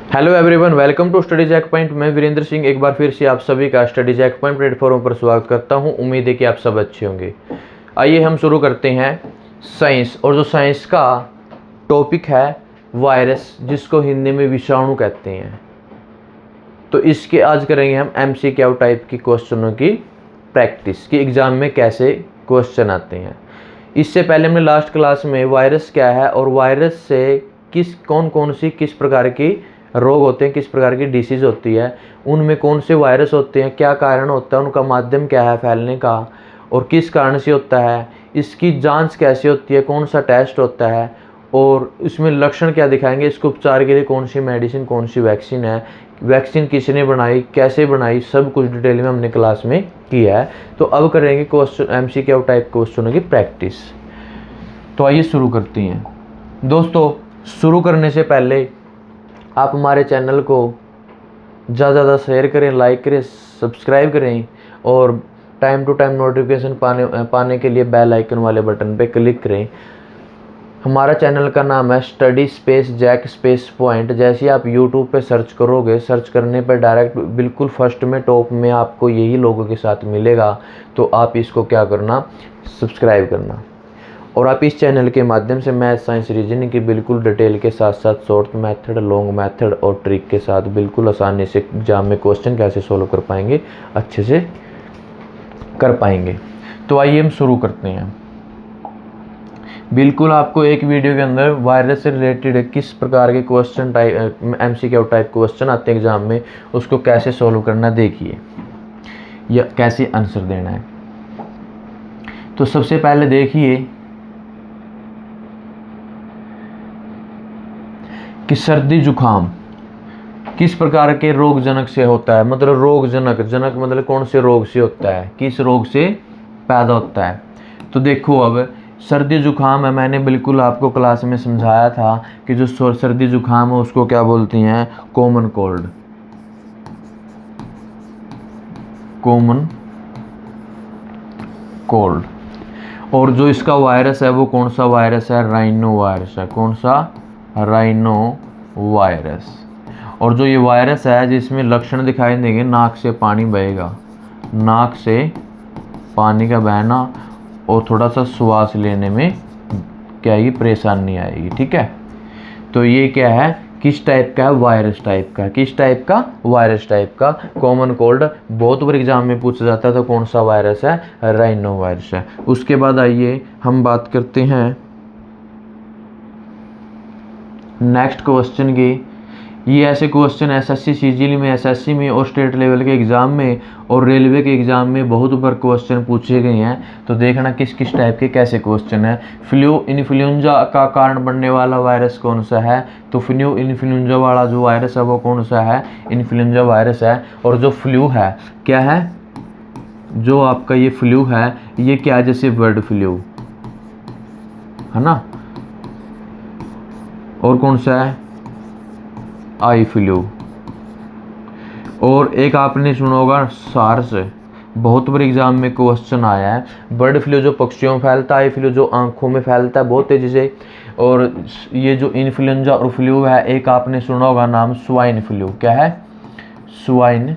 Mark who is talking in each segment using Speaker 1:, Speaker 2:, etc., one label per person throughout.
Speaker 1: Hello everyone, welcome to study jack point. मैं वीरेंद्र सिंह एक बार फिर से आप सभी का स्टडी जैक पॉइंट प्लेटफॉर्म पर स्वागत करता हूं। उम्मीद है कि आप सब अच्छे होंगे। आइए हम शुरू करते हैं साइंस। और जो साइंस का टॉपिक है वायरस, जिसको हिंदी में विषाणु कहते हैं। तो इसके आज करेंगे हम MCQ टाइप की क्वेश्चनों की प्रैक्टिस कि एग्ज़ाम में कैसे क्वेश्चन आते हैं। इससे पहले हमने लास्ट क्लास में वायरस क्या है और वायरस से किस प्रकार की रोग होते हैं, किस प्रकार की डिसीज़ होती है, उनमें कौन से वायरस होते हैं, क्या कारण होता है, उनका माध्यम क्या है फैलने का और किस कारण से होता है, इसकी जांच कैसे होती है, कौन सा टेस्ट होता है और इसमें लक्षण क्या दिखाएंगे, इसको उपचार के लिए कौन सी मेडिसिन, कौन सी वैक्सीन है, वैक्सीन किसने बनाई, कैसे बनाई, सब कुछ डिटेल में हमने क्लास में किया है। तो अब करेंगे क्वेश्चन MCQ टाइप क्वेश्चनों की प्रैक्टिस। तो आइए शुरू करते हैं। दोस्तों, शुरू करने से पहले आप हमारे चैनल को ज़्यादा शेयर करें, लाइक करें, सब्सक्राइब करें और टाइम टू टाइम नोटिफिकेशन पाने के लिए बेल आइकन वाले बटन पे क्लिक करें। हमारा चैनल का नाम है study space jack space point. जैसे ही आप यूट्यूब पे सर्च करोगे, सर्च करने पर डायरेक्ट बिल्कुल फर्स्ट में टॉप में आपको यही लोगों के साथ मिलेगा। तो आप इसको क्या करना, सब्सक्राइब करना। और आप इस चैनल के माध्यम से मैथ, साइंस, रीजनिंग की बिल्कुल डिटेल के साथ साथ शॉर्ट मेथड, लॉन्ग मेथड और ट्रिक के साथ बिल्कुल आसानी से एग्जाम में क्वेश्चन कैसे सोल्व कर पाएंगे, अच्छे से कर पाएंगे। तो आइए हम शुरू करते हैं। बिल्कुल आपको एक वीडियो के अंदर वायरस से रिलेटेड किस प्रकार के question type MCQ type question आते हैं एग्जाम में, उसको कैसे सोल्व करना देखिए या कैसे आंसर देना है। तो सबसे पहले देखिए कि सर्दी जुखाम किस प्रकार के रोग जनक से होता है। मतलब रोग जनक, जनक मतलब कौन से रोग से होता है, किस रोग से पैदा होता है। तो देखो, अब सर्दी जुखाम है, मैंने बिल्कुल आपको क्लास में समझाया था कि जो सर्दी जुखाम है उसको क्या बोलती हैं, कॉमन कोल्ड। Common cold. और जो इसका वायरस है वो कौन सा वायरस है, राइनो वायरस है। कौन सा, राइनो वायरस। और जो ये वायरस है जिसमें लक्षण दिखाई देंगे, नाक से पानी बहेगा, नाक से पानी का बहना और थोड़ा सा श्वास लेने में क्या आएगी, परेशानी आएगी। ठीक है, तो ये क्या है, किस टाइप का है, वायरस टाइप का। किस टाइप का, वायरस टाइप का। कॉमन कोल्ड बहुत बार एग्जाम में पूछा जाता है, तो कौन सा वायरस है, राइनो वायरस है। उसके बाद आइए हम बात करते हैं नेक्स्ट क्वेश्चन की। ये ऐसे क्वेश्चन SSC CGL में, SSC में और स्टेट लेवल के एग्ज़ाम में और रेलवे के एग्ज़ाम में बहुत बार क्वेश्चन पूछे गए हैं। तो देखना किस किस टाइप के कैसे क्वेश्चन है। फ्लू इन्फ्लुएंजा का कारण बनने वाला वायरस कौन सा है। तो फ्लू इन्फ्लुएंजा वाला जो वायरस है वो कौन सा है, इन्फ्लुएंजा वायरस है। और जो फ्लू है क्या है, जो आपका ये फ्लू है ये क्या, जैसे बर्ड फ्लू है ना। और कौन सा है, आई फ्लू। और एक आपने सुना होगा सार्स, बहुत बार एग्जाम में क्वेश्चन आया है। बर्ड फ्लू जो पक्षियों में फैलता है, आई फ्लू जो आंखों में फैलता है बहुत तेजी से। और ये जो इन्फ्लुएंजा और फ्लू है, एक आपने सुना होगा नाम स्वाइन फ्लू। क्या है, स्वाइन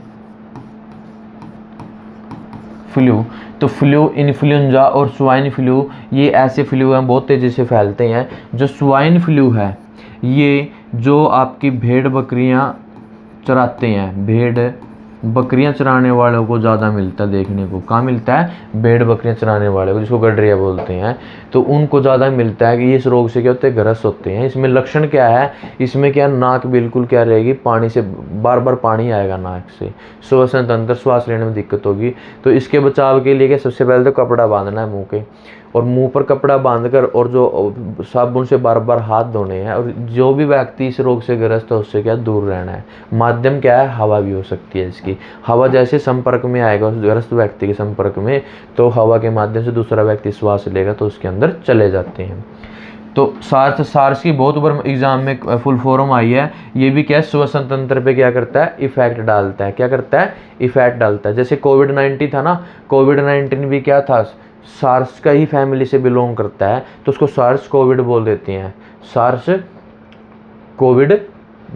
Speaker 1: फ्लू। तो फ्लू, इन्फ्लुएंजा और स्वाइन फ्लू ये ऐसे फ्लू हैं बहुत तेज़ी से फैलते हैं। जो स्वाइन फ्लू है ये जो आपकी भेड़ बकरियां चराते हैं, भेड़ बकरियां चराने वालों को ज़्यादा मिलता है देखने को। कहाँ मिलता है, भेड़ बकरियां चराने वाले को, जिसको गडरिया बोलते हैं, तो उनको ज़्यादा मिलता है कि इस रोग से क्या होते हैं, ग्रस्त होते हैं। इसमें लक्षण क्या है, इसमें क्या, नाक बिल्कुल क्या रहेगी, पानी से बार बार पानी आएगा नाक से, श्वसन तंत्र, श्वास लेने में दिक्कत होगी। तो इसके बचाव के लिए क्या, सबसे पहले तो कपड़ा बांधना है मुँह के, और मुंह पर कपड़ा बांधकर और जो साबुन से बार बार हाथ धोने हैं। और जो भी व्यक्ति इस रोग से ग्रस्त है उससे क्या, दूर रहना है। माध्यम क्या है, हवा भी हो सकती है इसकी। हवा जैसे संपर्क में आएगा उस ग्रस्त व्यक्ति के संपर्क में, तो हवा के माध्यम से दूसरा व्यक्ति श्वास लेगा तो उसके अंदर चले जाते हैं। तो सार्स की बहुत बार एग्जाम में फुल फॉर्म आई है। ये भी क्या, श्वसन तंत्र पे क्या करता है, इफेक्ट डालता है। क्या करता है, इफेक्ट डालता है। जैसे कोविड-19 था ना, कोविड-19 भी क्या था, सार्स का ही फैमिली से बिलोंग करता है, तो उसको सार्स कोविड बोल देते हैं, सार्स कोविड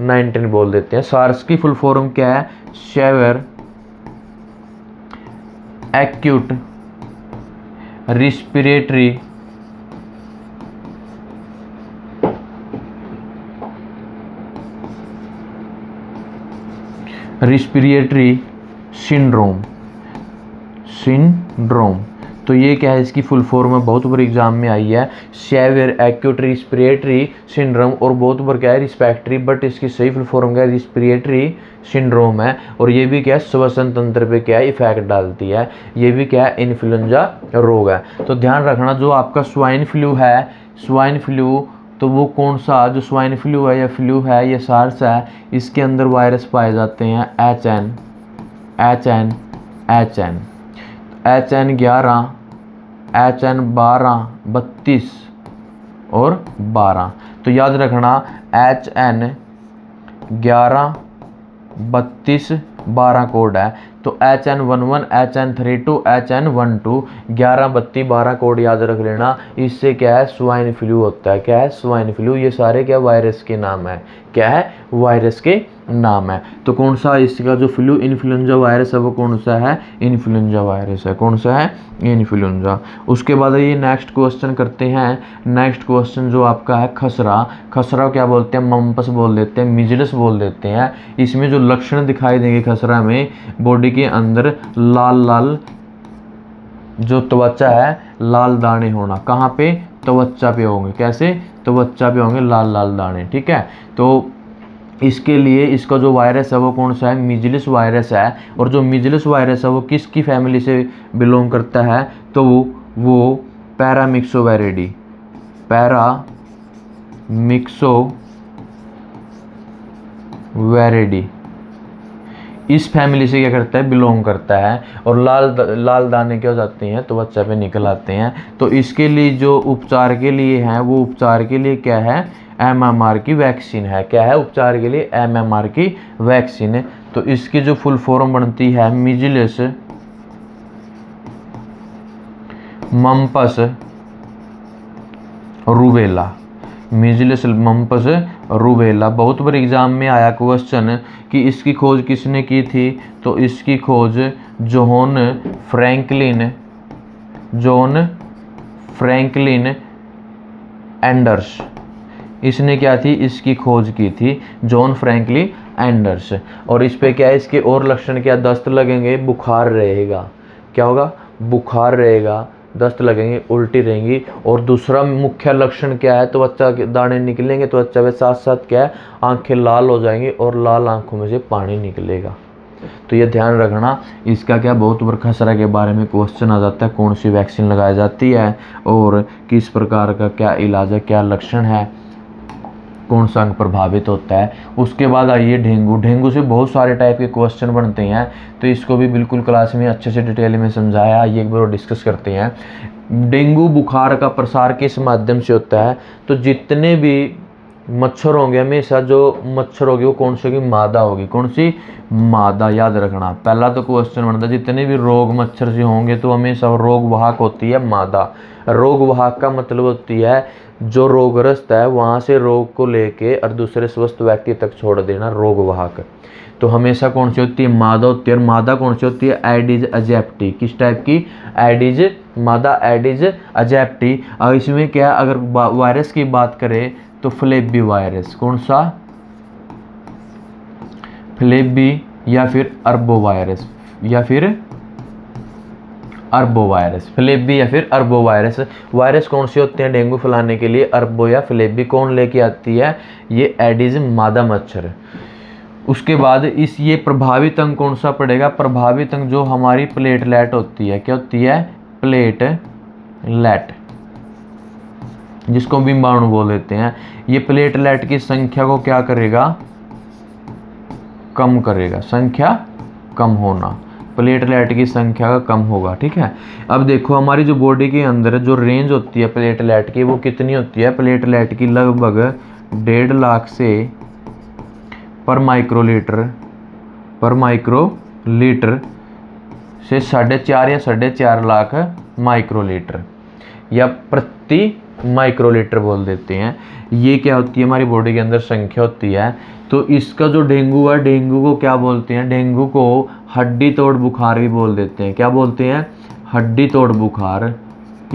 Speaker 1: 19 बोल देते हैं। सार्स की फुल फॉर्म क्या है? Severe acute respiratory syndrome. तो ये क्या है? इसकी फुल फॉर्म है, बहुत बार एग्जाम में आई है, सेवियर एक्यूट रिस्पिरेटरी सिंड्रोम, और बहुत बार क्या है? रिस्पेक्टरी, बट इसकी सही फुल फॉर्म क्या है? रिस्पिरेटरी सिंड्रोम है। और ये भी क्या है? श्वसन तंत्र पे क्या है? इफेक्ट डालती है। ये भी क्या है? इन्फ्लुएंजा रोग है। तो ध्यान रखना, जो आपका स्वाइन फ्लू है, स्वाइन फ्लू, तो वो कौन सा? जो स्वाइन फ्लू है या फ्लू है या सार्स है, इसके अंदर वायरस पाए जाते हैं HN11, HN12, 32 और 12। तो याद रखना, HN11, 32, 12 कोड है। तो HN11, HN32, HN12, 11, 32, 12 कोड याद रख लेना। इससे क्या है? स्वाइन फ्लू होता है। क्या है? Swine flu. ये सारे क्या? वायरस के नाम है। क्या है? वायरस के नाम है। तो कौन सा इसका जो फ्लू इन्फ्लुएंजा वायरस है वो कौन सा है? इन्फ्लुएंजा वायरस है। कौन सा है? इन्फ्लुएंजा। उसके बाद ये नेक्स्ट क्वेश्चन करते हैं। नेक्स्ट क्वेश्चन जो आपका है खसरा। खसरा क्या बोलते हैं? मम्पस बोल देते हैं, मिजल्स बोल देते हैं। इसमें जो लक्षण दिखाई देंगे खसरा में, बॉडी के अंदर लाल लाल जो त्वचा है, लाल दाने होना। कहाँ पे? त्वचा पे होंगे। कैसे? त्वचा पे होंगे लाल लाल दाने। ठीक है। तो इसके लिए इसका जो वायरस है वो कौन सा है? मिजल्स वायरस है। और जो मिजल्स वायरस है वो किसकी फैमिली से बिलोंग करता है? तो वो पैरामिक्सोवेरिडी इस फैमिली से क्या करता है? बिलोंग करता है। और लाल दाने क्या हो जाते हैं? तो त्वचा पे निकल आते हैं। तो इसके लिए जो उपचार के लिए है, वो उपचार के लिए क्या है? MMR की वैक्सीन है। क्या है? उपचार के लिए MMR की वैक्सीन है। तो इसकी जो फुल फॉर्म बनती है measles mumps rubella. Measles mumps rubella. बहुत बार एग्जाम में आया क्वेश्चन कि इसकी खोज किसने की थी? तो इसकी खोज जॉन फ्रैंकलिन एंडर्स, इसने क्या थी? इसकी खोज की थी जॉन फ्रैंकलिन एंडर्स। और इस पे क्या है? इसके और लक्षण क्या? दस्त लगेंगे, बुखार रहेगा। क्या होगा? बुखार रहेगा, दस्त लगेंगे, उल्टी रहेंगी। और दूसरा मुख्य लक्षण क्या है? त्वचा के दाने निकलेंगे, त्वचा के साथ साथ क्या है? आंखें लाल हो जाएंगी और लाल आंखों में से पानी निकलेगा। तो ये ध्यान रखना। इसका क्या? बहुत बार खसरा के बारे में क्वेश्चन आ जाता है, कौन सी वैक्सीन लगाई जाती है और किस प्रकार का क्या इलाज है, क्या लक्षण है, कौन सा अंग प्रभावित होता है। उसके बाद आइए डेंगू। डेंगू से बहुत सारे टाइप के क्वेश्चन बनते हैं, तो इसको भी बिल्कुल क्लास में अच्छे से डिटेल में समझाया। आइए एक बार डिस्कस करते हैं। डेंगू बुखार का प्रसार किस माध्यम से होता है? तो जितने भी मच्छर होंगे, हमेशा जो मच्छर होगी वो कौन सी होगी? मादा होगी। कौन सी? मादा। याद रखना, पहला तो क्वेश्चन बनता है जितने भी रोग मच्छर से होंगे तो हमेशा रोग वाहक होती है मादा। रोग वाहक का मतलब होती है जो रोगग्रस्त है वहाँ से रोग को लेके और दूसरे स्वस्थ व्यक्ति तक छोड़ देना, रोग वाहक। तो हमेशा कौन सी होती है? मादा होती है। और मादा कौन सी होती है? Adage aegypti. किस टाइप की? एडिज मादा, एडिज एजिप्टी। और इसमें क्या, अगर वायरस की बात करें तो फ्लेबी वायरस। कौन सा? फ्लेबी या फिर अरबो वायरस, फ्लेबी या फिर अरबो वायरस। वायरस कौन से होते हैं डेंगू फैलाने के लिए? अरबो या फ्लेबी। कौन लेके आती है? ये एडिज मादा मच्छर। उसके बाद ये प्रभावित अंग कौन सा पड़ेगा? प्रभावित अंग जो हमारी प्लेटलेट होती है। क्या होती है? प्लेटलेट, जिसको बिंबाणु बोल देते हैं। ये प्लेटलेट की संख्या को क्या करेगा? कम करेगा। संख्या कम होना, प्लेटलेट की संख्या का कम होगा। ठीक है। अब देखो हमारी जो बॉडी के अंदर जो रेंज होती है प्लेटलेट की वो कितनी होती है? प्लेटलेट की लगभग 1.5 लाख से पर माइक्रोलीटर से 4.5 या 4.5 लाख माइक्रोलीटर या प्रति माइक्रोलीटर बोल देते हैं। ये क्या होती है, हमारी बॉडी के अंदर संख्या होती है। तो इसका जो डेंगू है, डेंगू को क्या बोलते हैं, डेंगू को हड्डी तोड़ बुखार भी बोल देते हैं। क्या बोलते हैं, हड्डी तोड़ बुखार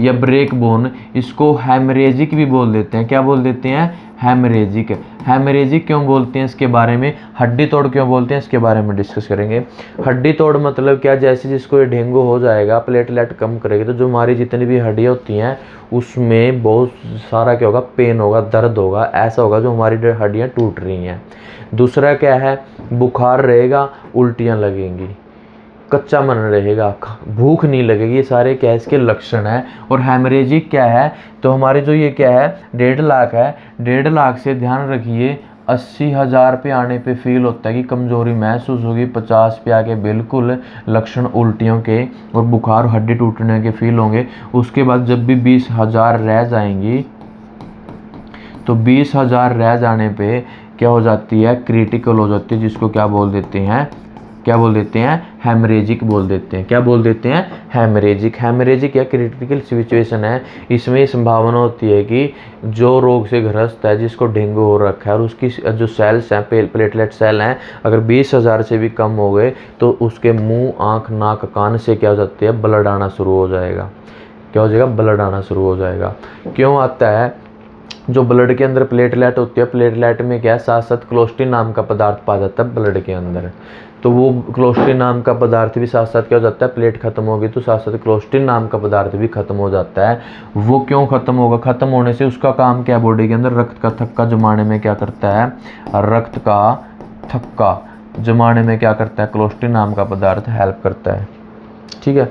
Speaker 1: या ब्रेक बोन। इसको हेमरेजिक भी बोल देते हैं। क्या बोल देते हैं, हेमरेजिक। हेमरेजिक क्यों बोलते हैं, इसके बारे में, हड्डी तोड़ क्यों बोलते हैं, इसके बारे में डिस्कस करेंगे। हड्डी तोड़ मतलब क्या, जैसे जिसको ये डेंगू हो जाएगा, प्लेटलेट कम करेगी तो जो हमारी जितनी भी हड्डियाँ होती हैं उसमें बहुत सारा क्या होगा, पेन होगा, दर्द होगा, ऐसा होगा जो हमारी हड्डियाँ टूट रही हैं। दूसरा क्या है, बुखार रहेगा, उल्टियाँ लगेंगी, कच्चा मन रहेगा, भूख नहीं लगेगी। ये सारे क्या है, इसके लक्षण हैं। और हेमरेजिक क्या है, तो हमारे जो ये क्या है 1.5 लाख है, 1.5 लाख से ध्यान रखिए 80,000 पे आने पे फील होता है कि कमज़ोरी महसूस होगी, 50 पे आके बिल्कुल लक्षण उल्टियों के और बुखार हड्डी टूटने के फील होंगे। उसके बाद जब भी 20,000 रह जाएंगी तो 20,000 रह जाने पे क्या हो जाती है, क्रिटिकल हो जाती है, जिसको क्या बोल देते हैं, क्या बोल देते हैं, हेमरेजिक बोल देते हैं। क्या बोल देते हैं, हेमरेजिक। हेमरेजिक या क्रिटिकल सिचुएशन है। इसमें संभावना होती है कि जो रोग से ग्रस्त है, जिसको डेंगू हो रखा है, और उसकी जो सेल्स हैं, प्लेटलेट सेल हैं, अगर 20,000 से भी कम हो गए तो उसके मुंह, आँख, नाक, कान से क्या हो जाती है, ब्लड आना शुरू हो जाएगा। क्या हो जाएगा, ब्लड आना शुरू हो जाएगा। क्यों आता है, जो ब्लड के अंदर प्लेटलेट होती है, प्लेटलेट में क्या है, साथ साथ कोलेस्ट्रॉल नाम का पदार्थ पाया जाता है ब्लड के अंदर। तो वो कोलेस्ट्रॉल नाम का पदार्थ भी साथ साथ क्या हो जाता है, प्लेट खत्म होगी तो साथ साथ कोलेस्ट्रॉल नाम का पदार्थ भी खत्म हो जाता है। वो क्यों खत्म होगा, खत्म होने से उसका काम क्या है, बॉडी के अंदर रक्त का थक्का जमाने में क्या करता है, रक्त का थक्का जमाने में क्या करता है, कोलेस्ट्रॉल नाम का पदार्थ हेल्प करता है। ठीक है।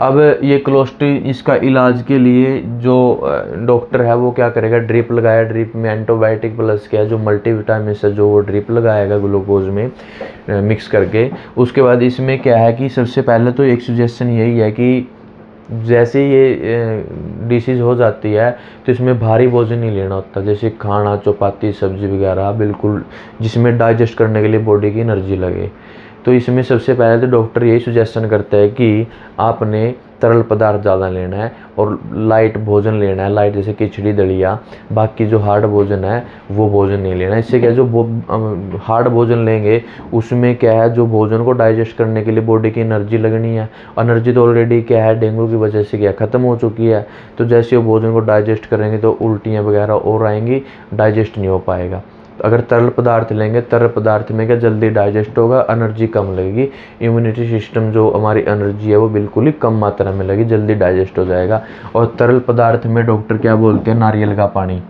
Speaker 1: अब ये कोलेस्ट्रॉल, इसका इलाज के लिए जो डॉक्टर है वो क्या करेगा, ड्रिप लगाया, ड्रिप में एंटीबायोटिक प्लस क्या है, जो मल्टीविटामिन है, जो वो ड्रिप लगाएगा ग्लूकोज में मिक्स करके। उसके बाद इसमें क्या है कि सबसे पहले तो एक सजेशन यही है कि जैसे ये डिसीज़ हो जाती है तो इसमें भारी भोजन नहीं लेना होता, जैसे खाना, चपाती, सब्जी वगैरह, बिल्कुल जिसमें डाइजेस्ट करने के लिए बॉडी की एनर्जी लगे। तो इसमें सबसे पहले तो डॉक्टर यही सजेशन करता है कि आपने तरल पदार्थ ज़्यादा लेना है और लाइट भोजन लेना है, लाइट जैसे खिचड़ी, दलिया। बाकी जो हार्ड भोजन है वो भोजन नहीं लेना। इससे क्या है, जो हार्ड भोजन लेंगे उसमें क्या है, जो भोजन को डाइजेस्ट करने के लिए बॉडी की एनर्जी लगनी है, एनर्जी तो ऑलरेडी क्या है, डेंगू की वजह से क्या ख़त्म हो चुकी है। तो जैसे वो भोजन को डाइजेस्ट करेंगे तो उल्टियाँ वगैरह और आएंगी, डाइजेस्ट नहीं हो पाएगा। अगर तरल पदार्थ लेंगे, तरल पदार्थ में क्या जल्दी डाइजेस्ट होगा, एनर्जी कम लगेगी, इम्यूनिटी सिस्टम जो हमारी एनर्जी है वो बिल्कुल ही कम मात्रा में लगेगी, जल्दी डाइजेस्ट हो जाएगा। और तरल पदार्थ में डॉक्टर क्या बोलते हैं, नारियल का पानी,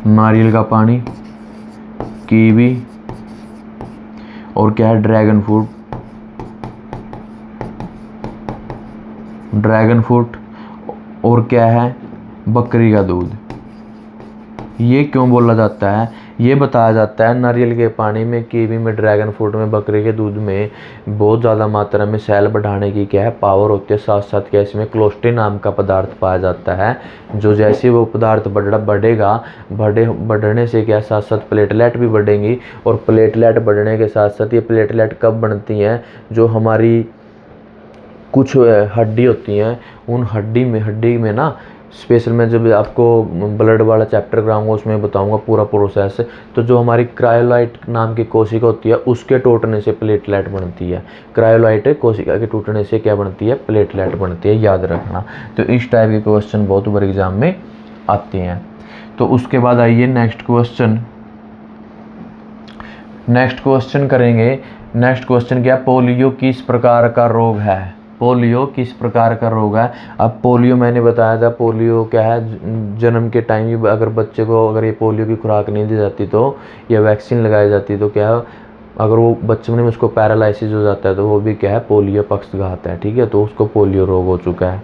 Speaker 1: नारियल का पानी, कीवी, और क्या है, ड्रैगन फ्रूट, ड्रैगन फ्रूट, और क्या है, बकरी का दूध। ये क्यों बोला जाता है, ये बताया जाता है नारियल के पानी में, कीवी में, ड्रैगन फ्रूट में, बकरी के दूध में बहुत ज़्यादा मात्रा में सेल बढ़ाने की क्या है, पावर होती है। साथ साथ क्या, इसमें कोलेस्ट्रॉल नाम का पदार्थ पाया जाता है, जो जैसे वो पदार्थ बढ़ेगा, बढ़ने से क्या, साथ साथ प्लेटलेट भी बढ़ेंगी। और प्लेटलेट बढ़ने के साथ साथ ये प्लेटलेट कब बनती हैं, जो हमारी कुछ हड्डी होती हैं, उन हड्डी में ना, स्पेशल मैं जब आपको ब्लड वाला चैप्टर कराऊंगा उसमें बताऊंगा पूरा प्रोसेस। तो जो हमारी क्रायोलाइट नाम की कोशिका होती है उसके टूटने से प्लेटलेट बनती है। क्रायोलाइट कोशिका के टूटने से क्या बनती है, प्लेटलेट बनती है, याद रखना। तो इस टाइप के क्वेश्चन बहुत बार एग्जाम में आते हैं। तो उसके बाद आइए नेक्स्ट क्वेश्चन करेंगे। नेक्स्ट क्वेश्चन क्या, पोलियो किस प्रकार का रोग है, पोलियो किस प्रकार का रोग है। अब पोलियो मैंने बताया था, पोलियो क्या है, जन्म के टाइम ही अगर बच्चे को अगर ये पोलियो की खुराक नहीं दी जाती तो, या वैक्सीन लगाई जाती तो क्या है, अगर वो बचपन में उसको पैरालिसिस हो जाता है तो वो भी क्या है, पोलियो पक्षघात है। ठीक है, तो उसको पोलियो रोग हो चुका है।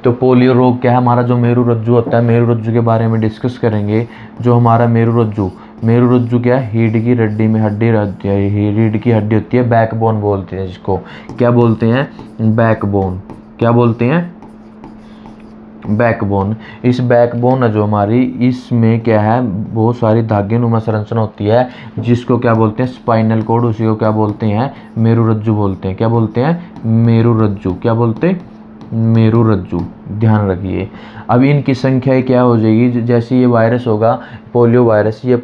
Speaker 1: तो पोलियो रोग क्या है, हमारा जो मेरु रज्जु होता है, मेरु रज्जु के बारे में डिस्कस करेंगे। जो हमारा मेरु रज्जु क्या है, रीढ़ की हड्डी में हड्डी रहती है, रीढ़ की हड्डी होती है, बैकबोन बोलते हैं जिसको, क्या बोलते हैं, बैकबोन। क्या बोलते हैं, बैकबोन। इस बैकबोन है जो हमारी, इसमें क्या है, बहुत सारी धागे-नुमा संरचना होती है, जिसको क्या बोलते हैं, स्पाइनल कॉर्ड। उसी को क्या बोलते हैं, मेरु रज्जु बोलते हैं। क्या बोलते हैं, मेरु रज्जु। क्या बोलते हैं, मेरुरज्जु, ध्यान रखिए। अब इनकी संख्या क्या हो जाएगी, जैसे ये वायरस होगा पोलियो वायरस, ये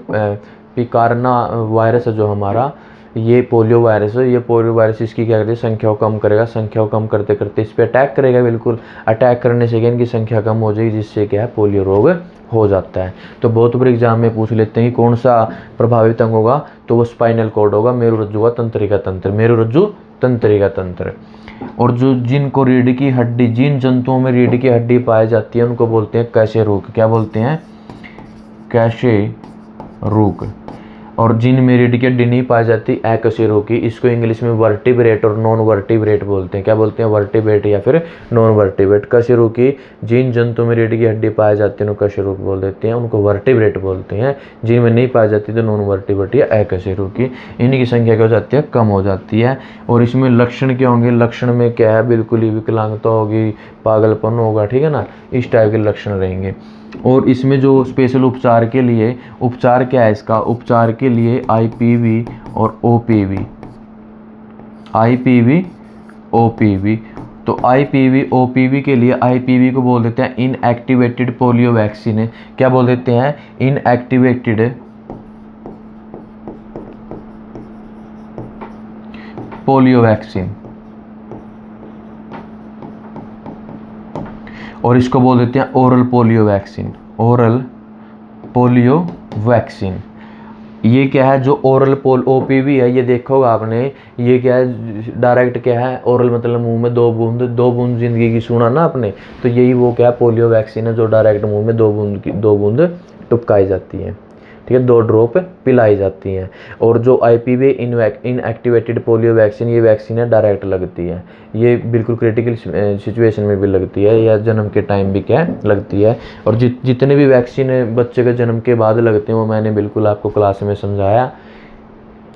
Speaker 1: पिकारना वायरस है जो हमारा, ये पोलियो वायरस है, ये पोलियो वायरस इसकी क्या करती है, संख्या को कम करेगा, संख्या को कम करते करते इस पर अटैक करेगा, बिल्कुल अटैक करने से क्या इनकी संख्या कम हो जाएगी, जिससे क्या है पोलियो रोग हो जाता है। तो बहुत बड़े एग्जाम में पूछ लेते हैं कि कौन सा प्रभावित अंग होगा, तो वो स्पाइनल कॉर्ड होगा, मेरुरज्जु का तंत्रिका तंत्र, मेरुरज्जु तंत्रिका तंत्र। और जो जिनको रीढ़ की हड्डी, जिन जंतुओं में रीढ़ की हड्डी पाई जाती है उनको बोलते हैं कशेरुक, क्या बोलते हैं, कशेरुक। और जिन में रीढ़ की हड्डी नहीं पाई जाती अकशेरुकी, इसको इंग्लिश में वर्टिब्रेट और नॉन वर्टिब्रेट बोलते हैं, क्या बोलते हैं, वर्टिब्रेट या फिर नॉन वर्टिब्रेट। कशेरुकी, जिन जंतु में रीढ़ की हड्डी पाई जाती है उनको कशेरुक बोल देते हैं, उनको वर्टिब्रेट बोलते हैं। जिनमें नहीं पाई जाती तो नॉन वर्टिब्रेट या अकशेरुकी। इनकी संख्या क्या हो जाती है, कम हो जाती है। और इसमें लक्षण क्या होंगे, लक्षण में क्या है, बिल्कुल ही विकलांगता होगी, पागलपन होगा, ठीक है ना, इस टाइप के लक्षण रहेंगे। और इसमें जो स्पेशल उपचार के लिए, उपचार क्या है इसका, उपचार के लिए आईपीवी और ओपीवी, आईपीवी ओपीवी। तो आईपीवी ओपीवी के लिए, आईपीवी को बोल देते हैं इनएक्टिवेटेड पोलियो वैक्सीन, क्या बोल देते हैं, इनएक्टिवेटेड पोलियो वैक्सीन। और इसको बोल देते हैं oral polio vaccine, oral polio vaccine. ये क्या है, जो ओरल ओपीवी है, ये देखोगा आपने, ये क्या है, डायरेक्ट क्या है, ओरल मतलब मुंह में दो बूंद जिंदगी की सुना ना आपने, तो यही वो क्या है, पोलियो वैक्सीन है, जो डायरेक्ट मुंह में दो बूंद टपकाई जाती है, ठीक है, 2 ड्रॉप पिलाई जाती हैं। और जो आईपीवी इनएक्टिवेटेड पोलियो वैक्सीन, ये वैक्सीन है डायरेक्ट लगती है, ये बिल्कुल क्रिटिकल सिचुएशन में भी लगती है, या जन्म के टाइम भी क्या लगती है। और जितने भी वैक्सीन बच्चे के जन्म के बाद लगते हैं वो मैंने बिल्कुल आपको क्लास में समझाया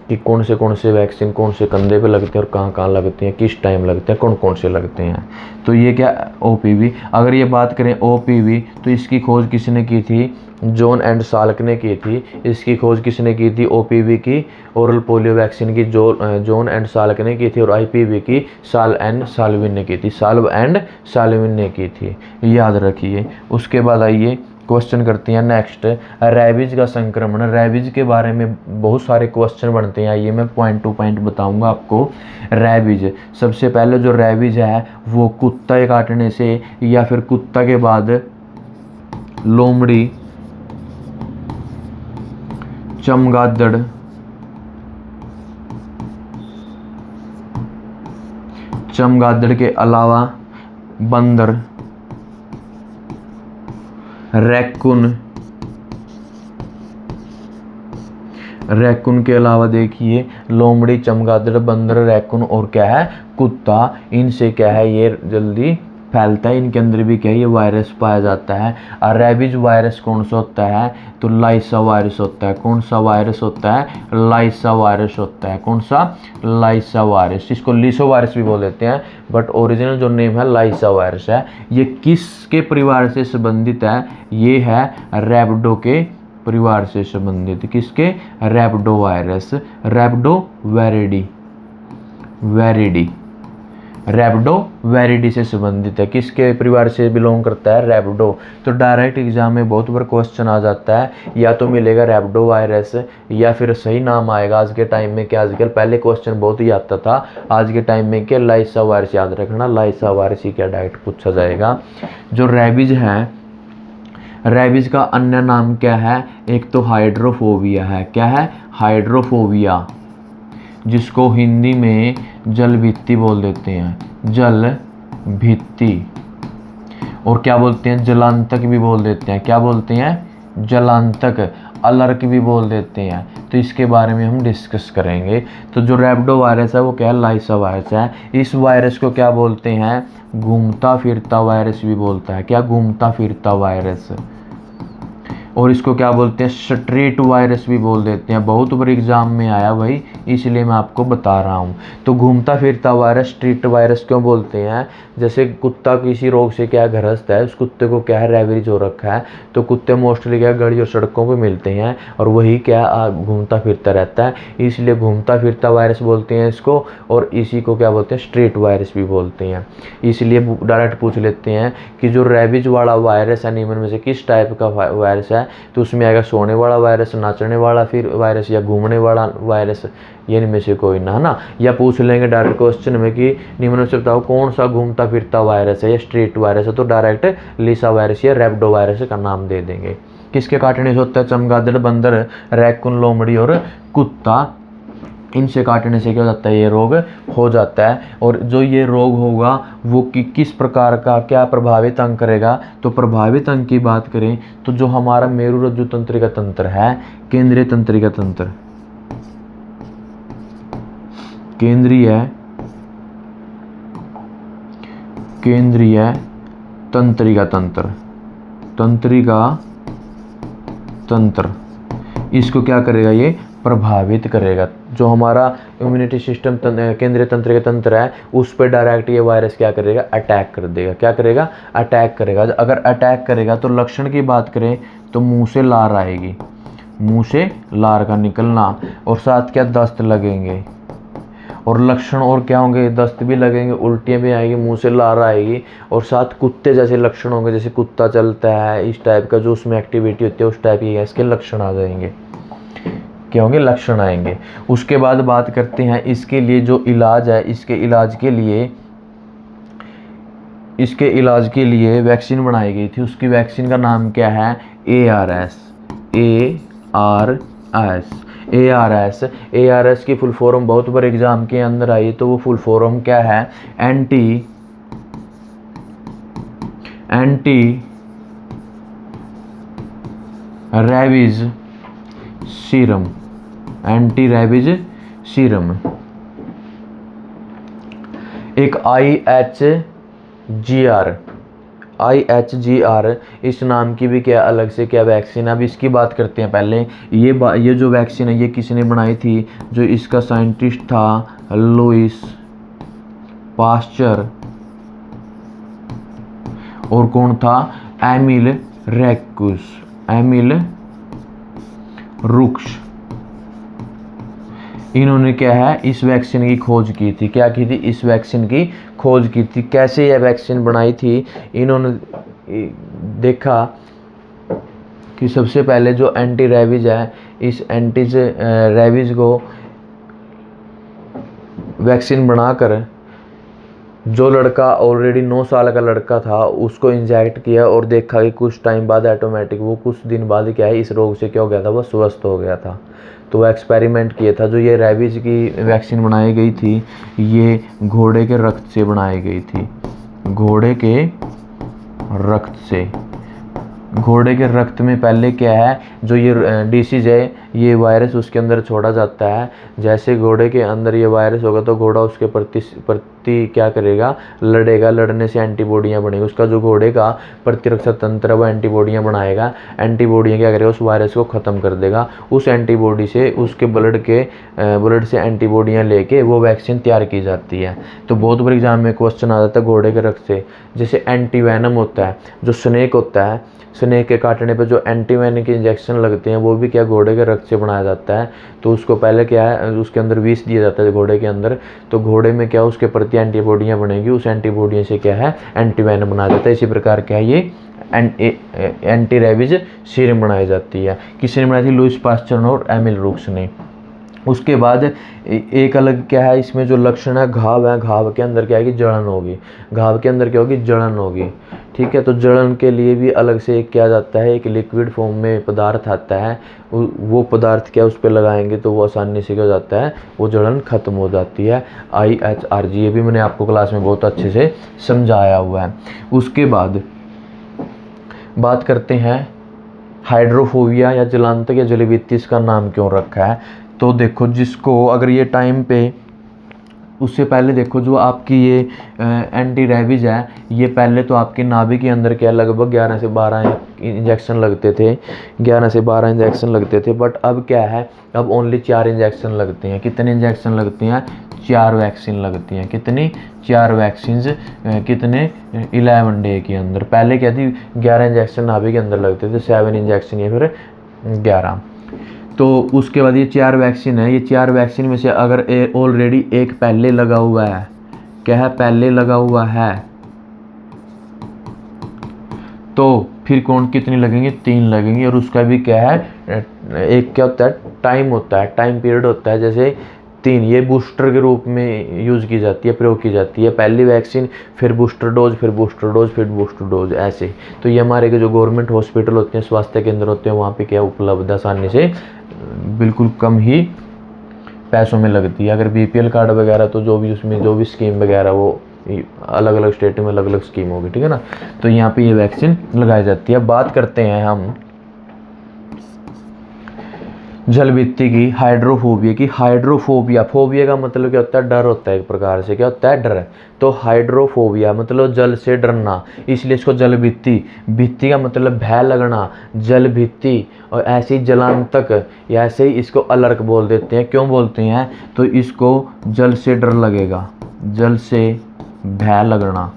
Speaker 1: कि कौन से वैक्सीन कौन से कंधे पे लगते हैं और कहाँ कहाँ लगते हैं, किस टाइम लगते हैं, कौन से लगते हैं। तो ये क्या ओपीवी। अगर ये बात करें ओपीवी, तो इसकी खोज किसने की थी, जॉन एंड साल्क ने की थी। इसकी खोज किसने की थी, ओपीवी की, ओरल पोलियो वैक्सीन की जॉन एंड साल्क ने की थी। और आईपीवी की साल्व एंड साल्विन ने की थी, साल्व एंड साल्विन ने की थी, याद रखिए। उसके बाद आइए क्वेश्चन करते हैं नेक्स्ट, रैबीज का संक्रमण। रैबीज के बारे में बहुत सारे क्वेश्चन बनते हैं, आइए मैं पॉइंट टू पॉइंट बताऊंगा आपको। रैबीज, सबसे पहले जो रैबीज है वो कुत्ता के काटने से, या फिर कुत्ता के बाद लोमड़ी, चमगादड़, चमगादड़ के अलावा बंदर, रैकून, रैकून के अलावा देखिए लोमड़ी, चमगादड़, बंदर, रैकून और क्या है, कुत्ता, इनसे क्या है ये जल्दी फैलता है, इनके अंदर भी क्या है ये वायरस पाया जाता है। और रैबीज वायरस कौन सा होता है, तो लाइसा वायरस होता है। कौन सा वायरस होता है, लाइसा वायरस होता है। कौन सा, लाइसा वायरस, इसको लीसो वायरस भी बोल देते हैं, बट ओरिजिनल जो नेम है लाइसा वायरस है। ये किसके परिवार से संबंधित है, ये है रैबिडो के परिवार से संबंधित। किसके, रैबिडो वायरस, रैबिडो वेरिडी, वेरिडी, रैबिडो वेरिडी से संबंधित है। किसके परिवार से बिलोंग करता है, रैबिडो। तो डायरेक्ट एग्जाम में बहुत बार क्वेश्चन आ जाता है, या तो मिलेगा रैबिडो वायरस, या फिर सही नाम आएगा आज के टाइम में क्या, आजकल पहले क्वेश्चन बहुत ही आता था, आज के टाइम में क्या लाइसा वायरस, याद रखना लाइसा वायरस ही क्या डायरेक्ट पूछा जाएगा। जो रैबीज है, रैबीज का अन्य नाम क्या है, एक तो हाइड्रोफोबिया है। क्या है, हाइड्रोफोबिया, जिसको हिंदी में जल भित्ति बोल देते हैं, जल भित्ति। और क्या बोलते हैं, जलांतक भी बोल देते हैं। क्या बोलते हैं, जलांतक, अलर्क भी बोल देते हैं। तो इसके बारे में हम डिस्कस करेंगे। तो जो रैबिडो वायरस है वो क्या है, लाइसा वायरस है। इस वायरस को क्या बोलते हैं, घूमता फिरता वायरस भी बोलता है। क्या, घूमता फिरता वायरस, और इसको क्या बोलते हैं, स्ट्रीट वायरस भी बोल देते हैं। बहुत बार एग्जाम में आया भाई, इसलिए मैं आपको बता रहा हूँ। तो घूमता फिरता वायरस स्ट्रीट वायरस क्यों बोलते हैं? जैसे कुत्ता किसी रोग से क्या ग्रस्त है, उस कुत्ते को क्या है, रेबीज हो रखा है, तो कुत्ते मोस्टली क्या गली और सड़कों पर मिलते हैं और वही क्या घूमता फिरता रहता है, इसलिए घूमता फिरता वायरस बोलते हैं इसको। और इसी को क्या बोलते हैं, स्ट्रीट वायरस भी बोलते हैं। इसलिए डायरेक्ट पूछ लेते हैं कि जो रेबीज वाला वायरस है निम्न में से किस टाइप का वायरस है, तो उसमें आएगा सोने वाला वायरस, नाचने वाला फिर वायरस या घूमने वाला वायरस, ये इनमें से कोई ना। या पूछ लेंगे डायरेक्ट क्वेश्चन में कि निम्न में से बताओ कौन सा घूमता फिरता वायरस है या स्ट्रीट वायरस है, तो डायरेक्ट लीसा वायरस या रेब्डो वायरस का नाम दे देंगे। किसके काटने से होता है? चमगादड़, बंदर, रैकून, लोमड़ी और कुत्ता, इनसे काटने से क्या हो जाता है, ये रोग हो जाता है। और जो ये रोग होगा वो किस प्रकार का क्या प्रभावित अंग करेगा, तो प्रभावित अंग की बात करें तो जो हमारा मेरुरज्जु तंत्रिका तंत्र है, केंद्रीय तंत्रिका तंत्र, केंद्रीय तंत्रिका तंत्र, इसको क्या करेगा, ये प्रभावित करेगा। जो हमारा इम्यूनिटी सिस्टम केंद्रीय तंत्रिका तंत्र है उस पर डायरेक्ट ये वायरस क्या करेगा, अटैक कर देगा। क्या करेगा? अटैक करेगा। अगर अटैक करेगा तो लक्षण की बात करें तो मुंह से लार आएगी, मुंह से लार का निकलना, और साथ क्या, दस्त लगेंगे। और लक्षण और क्या होंगे, दस्त भी लगेंगे, उल्टियाँ भी आएगी, मुंह से लार आएगी, और साथ कुत्ते जैसे लक्षण होंगे, जैसे कुत्ता चलता है इस टाइप का जो उसमें एक्टिविटी होती है उस टाइप की इसके लक्षण आ जाएंगे। क्या होंगे, लक्षण आएंगे। उसके बाद बात करते हैं इसके लिए जो इलाज है, इसके इलाज के लिए वैक्सीन बनाई गई थी। उसकी वैक्सीन का नाम क्या है, ARS की फुल फॉर्म बहुत बार एग्जाम के अंदर आई, तो वो फुल फॉर्म क्या है, anti rabies serum, anti rabies serum. एक IHGR, इस नाम की भी क्या अलग से क्या वैक्सीन है। अब इसकी बात करते हैं पहले। ये जो वैक्सीन है ये किसने बनाई थी, जो इसका साइंटिस्ट था लुईस पास्चर, और कौन था, एमिल रुक्स। इन्होंने क्या है, इस वैक्सीन की खोज की थी। क्या की थी, इस वैक्सीन की खोज की थी। कैसे यह वैक्सीन बनाई थी, इन्होंने देखा कि सबसे पहले जो एंटी रैबीज है, इस एंटी रैबीज को वैक्सीन बनाकर जो लड़का ऑलरेडी 9 साल का लड़का था उसको इंजेक्ट किया, और देखा कि कुछ टाइम बाद ऑटोमेटिक वो कुछ दिन बाद क्या है, इस रोग से क्या हो गया था, वो स्वस्थ हो गया था। तो वो एक्सपेरिमेंट किया था। जो ये रैबीज की वैक्सीन बनाई गई थी ये घोड़े के रक्त से बनाई गई थी, घोड़े के रक्त में पहले क्या है, जो ये डिसीज है, ये वायरस उसके अंदर छोड़ा जाता है। जैसे घोड़े के अंदर ये वायरस होगा तो घोड़ा उसके प्रति क्या करेगा, लड़ेगा। लड़ने से एंटीबॉडियाँ बनेगी। उसका जो घोड़े का प्रतिरक्षा तंत्र है वो एंटीबॉडियाँ बनाएगा। एंटीबॉडियाँ क्या करेगा, उस वायरस को ख़त्म कर देगा। उस एंटीबॉडी से, उसके ब्लड से एंटीबॉडियाँ लेके वो वैक्सीन तैयार की जाती है। तो बहुत बार एग्जाम में क्वेश्चन आ जाता है घोड़े के रक्त से। जैसे एंटीवेनम होता है, जो स्नेक होता है, स्नेक के काटने पे जो एंटीवेनम के इंजेक्शन लगते हैं वो भी क्या घोड़े के रक्त से बनाया जाता है। तो उसको पहले क्या है, उसके अंदर विष दिया जाता है घोड़े के अंदर, तो घोड़े में क्या उसके प्रति एंटीबॉडियाँ बनेगी। उस एंटीबॉडियों से क्या है, एंटीवेनम बनाया जाता है। इसी प्रकार क्या है, ये एंटी रैबीज सीरम बनाई जाती है। किसने बनाई थी, लुईस पास्चर और एमिल रुक्स ने। उसके बाद एक अलग क्या है, इसमें जो लक्षण है, घाव है, घाव के अंदर क्या है कि जलन होगी। घाव के अंदर क्या होगी, जलन होगी। ठीक है, तो जलन के लिए भी अलग से एक किया जाता है, एक लिक्विड फॉर्म में पदार्थ आता है। वो पदार्थ क्या उस पर लगाएंगे तो वो आसानी से क्या हो जाता है, वो जलन खत्म हो जाती है। IHRG, ये भी मैंने आपको क्लास में बहुत अच्छे से समझाया हुआ है। उसके बाद बात करते हैं हाइड्रोफोबिया या जलांतक या जलीबीती, इसका नाम क्यों रखा है। तो देखो, जिसको अगर ये टाइम पे, उससे पहले देखो जो आपकी ये एंटी रैबीज है, ये पहले तो आपके नाभि के अंदर क्या लगभग 11 से 12 इंजेक्शन लगते थे, 11 से 12 इंजेक्शन लगते थे, बट अब क्या है, अब ओनली 4 इंजेक्शन लगते हैं। कितने इंजेक्शन लगते हैं? 4 वैक्सीन लगती हैं। कितनी? 4 वैक्सीन्स। कितने? 11 डे के अंदर। पहले क्या थी, 11 इंजेक्शन नाभि के अंदर लगते थे, 7 इंजेक्शन या फिर 11। तो उसके बाद ये 4 वैक्सीन है, ये 4 वैक्सीन में से अगर ऑलरेडी एक पहले लगा हुआ है, क्या है, पहले लगा हुआ है, तो फिर कौन कितनी लगेंगे? 3 लगेंगे। और उसका भी क्या है, एक क्या होता है, टाइम होता है, टाइम पीरियड होता है। जैसे 3 ये बूस्टर के रूप में यूज़ की जाती है, प्रयोग की जाती है। पहली वैक्सीन, फिर बूस्टर डोज, फिर बूस्टर डोज, फिर बूस्टर डोज, ऐसे। तो ये हमारे के जो गवर्नमेंट हॉस्पिटल होते हैं, स्वास्थ्य केंद्र होते हैं, वहाँ पे क्या उपलब्ध आसानी से, बिल्कुल कम ही पैसों में लगती है। अगर BPL कार्ड वगैरह, तो जो भी उसमें जो भी स्कीम वगैरह, वो अलग अलग स्टेट में अलग अलग स्कीम होगी, ठीक है ना। तो यहाँ पे ये वैक्सीन लगाई जाती है। बात करते हैं हम जलभित्ति की, हाइड्रोफोबिया की। हाइड्रोफोबिया, फोबिया का मतलब क्या होता है? डर होता है, एक प्रकार से क्या होता है? डर। तो हाइड्रोफोबिया मतलब जल से डरना, इसलिए इसको जलभित्ति, भित्ति का मतलब भय लगना, जलभित्ति। और ऐसे ही जलांतक, या ऐसे ही इसको अलर्क बोल देते हैं। क्यों बोलते हैं? तो इसको जल से डर लगेगा, जल से भय लगना,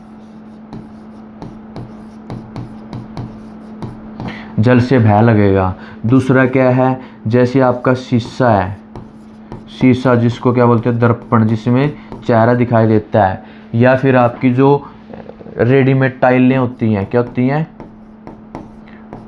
Speaker 1: जल से भय लगेगा। दूसरा क्या है, जैसे आपका शीशा है, शीशा जिसको क्या बोलते हैं? दर्पण, जिसमें चेहरा दिखाई देता है। या फिर आपकी जो रेडीमेड टाइलें होती हैं, क्या होती हैं?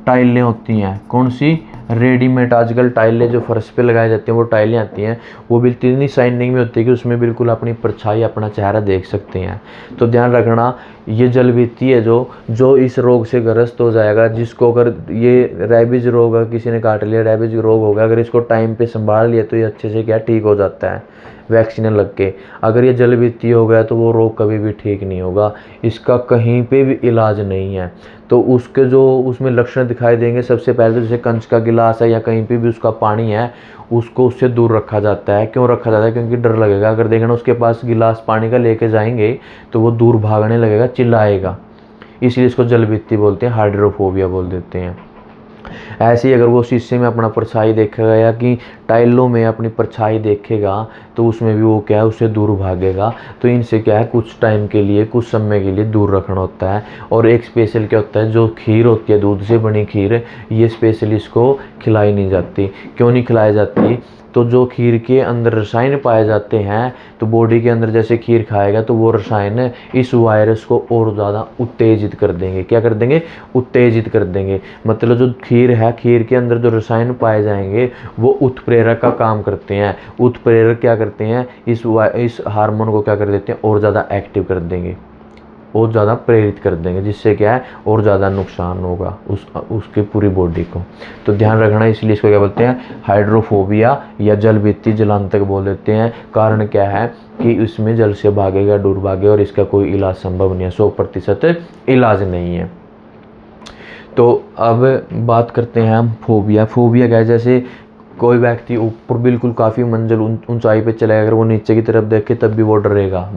Speaker 1: टाइलें होती हैं। कौन सी? रेडीमेड। आजकल टाइलें जो फर्श पे लगाई जाती हैं, वो टाइलें आती हैं, वो भी इतनी शाइनिंग में होती है कि उसमें बिल्कुल अपनी परछाई, अपना चेहरा देख सकते हैं। तो ध्यान रखना, ये जलभित्ति है जो इस रोग से ग्रस्त हो जाएगा, जिसको अगर ये रेबीज रोग है, किसी ने काट लिया, रेबीज रोग हो गया, अगर इसको टाइम पे संभाल लिया तो ये अच्छे से क्या ठीक हो जाता है वैक्सीन लग के। अगर ये जलभित्ति हो गया तो वो रोग कभी भी ठीक नहीं होगा, इसका कहीं पे भी इलाज नहीं है। तो उसके जो उसमें लक्षण दिखाई देंगे, सबसे पहले तो जैसे कंच का गिलास है या कहीं पे भी उसका पानी है, उसको उससे दूर रखा जाता है। क्यों रखा जाता है? क्योंकि डर लगेगा। अगर देखना उसके पास गिलास पानी का लेके जाएंगे तो वो दूर भागने लगेगा, चिल्लाएगा, इसलिए इसको जलभित्ति बोलते हैं, हाइड्रोफोबिया बोल देते हैं। ऐसे ही अगर वो शीशे में अपना परछाई देखेगा या कि टाइलों में अपनी परछाई देखेगा, तो उसमें भी वो क्या है, उससे दूर भागेगा। तो इनसे क्या है, कुछ टाइम के लिए, कुछ समय के लिए दूर रखना होता है। और एक स्पेशल क्या होता है, जो खीर होती है, दूध से बनी खीर, ये स्पेशल इसको खिलाई नहीं जाती। क्यों नहीं खिलाई जाती? तो जो खीर के अंदर रसायन पाए जाते हैं, तो बॉडी के अंदर जैसे खीर खाएगा तो वो रसायन इस वायरस को और ज़्यादा उत्तेजित कर देंगे। क्या कर देंगे? उत्तेजित कर देंगे। मतलब जो खीर है, खीर के अंदर जो रसायन पाए जाएंगे वो उत्प्रेरक का काम करते हैं। उत्प्रेरक क्या करते हैं? इस हार्मोन को क्या कर देते हैं? और ज़्यादा एक्टिव कर देंगे, और ज़्यादा प्रेरित कर देंगे, जिससे क्या है, और ज़्यादा नुकसान होगा उसके पूरी बॉडी को। तो ध्यान रखना, इसलिए इसको क्या बोलते हैं? हाइड्रोफोबिया या जलभित्ति, जलांतक बोल देते हैं। कारण क्या है कि इसमें जल से भागेगा, दूर भागेगा, और इसका कोई इलाज संभव नहीं है, 100% इलाज नहीं है। तो अब बात करते हैं हम फोबिया। फोबिया क्या है? जैसे कोई व्यक्ति ऊपर बिल्कुल काफ़ी मंजिल ऊंचाई पे चलेगा, अगर वो नीचे की तरफ देखे तब भी वो डरेगा,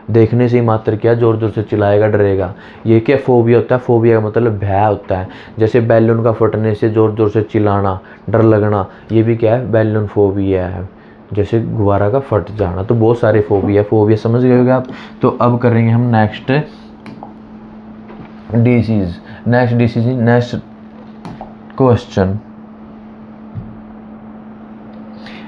Speaker 1: देखने से ही मात्र क्या, जोर जोर से चिल्लाएगा, डरेगा। ये क्या फोबिया होता है? फोबिया का मतलब भय होता है। जैसे बैलून का फटने से जोर जोर से चिल्लाना, डर लगना, ये भी क्या है? बैलून फोबिया है। जैसे गुब्बारा का फट जाना। तो बहुत सारे फोबिया समझ गए होंगे आप। तो अब करेंगे हम नेक्स्ट क्वेश्चन।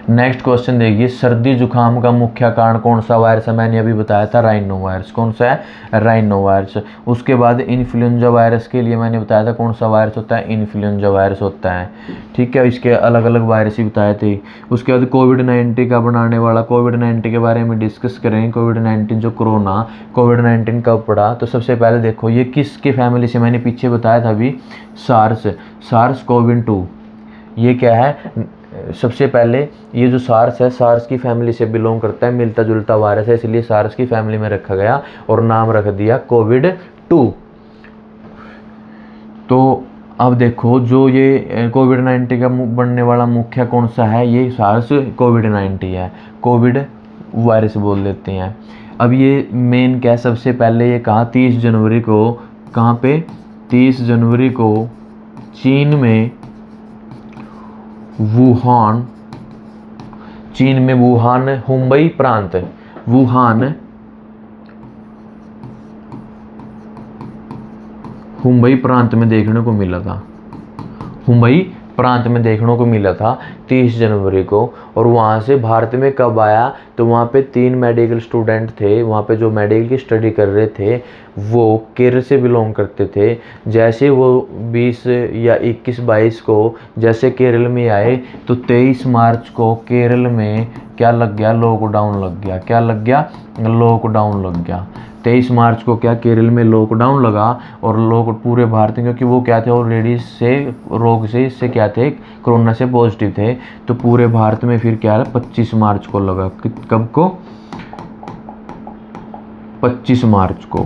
Speaker 1: नेक्स्ट क्वेश्चन देखिए, सर्दी जुकाम का मुख्य कारण कौन सा वायरस है? मैंने अभी बताया था, राइनो वायरस। कौन सा है? Rhino virus. उसके बाद इन्फ्लुएंजा वायरस के लिए मैंने बताया था कौन सा वायरस होता है? इन्फ्लुएंजा वायरस होता है, ठीक है। इसके अलग अलग वायरस ही बताए थे। उसके बाद कोविड-19 का बनाने वाला, कोविड-19 के बारे में डिस्कस करेंगे। कोविड-19 जो कोविड-19 कब पड़ा? तो सबसे पहले देखो, ये किसके फैमिली से, मैंने पीछे बताया था अभी, SARS-CoV-2। ये क्या है? सबसे पहले ये जो सार्स है, सार्स की फैमिली से बिलोंग करता है, मिलता जुलता वायरस है, इसलिए सार्स की फैमिली में रखा गया और नाम रख दिया कोविड-2। तो अब देखो, जो ये कोविड-19 का बनने वाला मुख्य कौन सा है? ये सार्स कोविड-19 है, कोविड वायरस बोल देते हैं। अब ये मेन क्या है? सबसे पहले ये कहा 30 जनवरी को, कहाँ पे? 30 जनवरी को चीन में वुहान हुबई प्रांत, वुहान हुबई प्रांत में देखने को मिला था, हुबई प्रांत में देखने को मिला था 30 जनवरी को। और वहाँ से भारत में कब आया, तो वहाँ पे 3 मेडिकल स्टूडेंट थे, वहाँ पे जो मेडिकल की स्टडी कर रहे थे वो केरल से बिलोंग करते थे। जैसे वो 20 या 21-22 को जैसे केरल में आए तो 23 मार्च को केरल में क्या लग गया, लॉकडाउन लग गया। क्या लग गया, लॉकडाउन लग गया। 23 मार्च को क्या केरल में लॉकडाउन लगा और लोग पूरे भारत, क्योंकि वो क्या थे ऑलरेडी से रोग से इससे क्या थे, कोरोना से पॉजिटिव थे, तो पूरे भारत में फिर क्या है 25 मार्च को लगा। कब को, 25 मार्च को।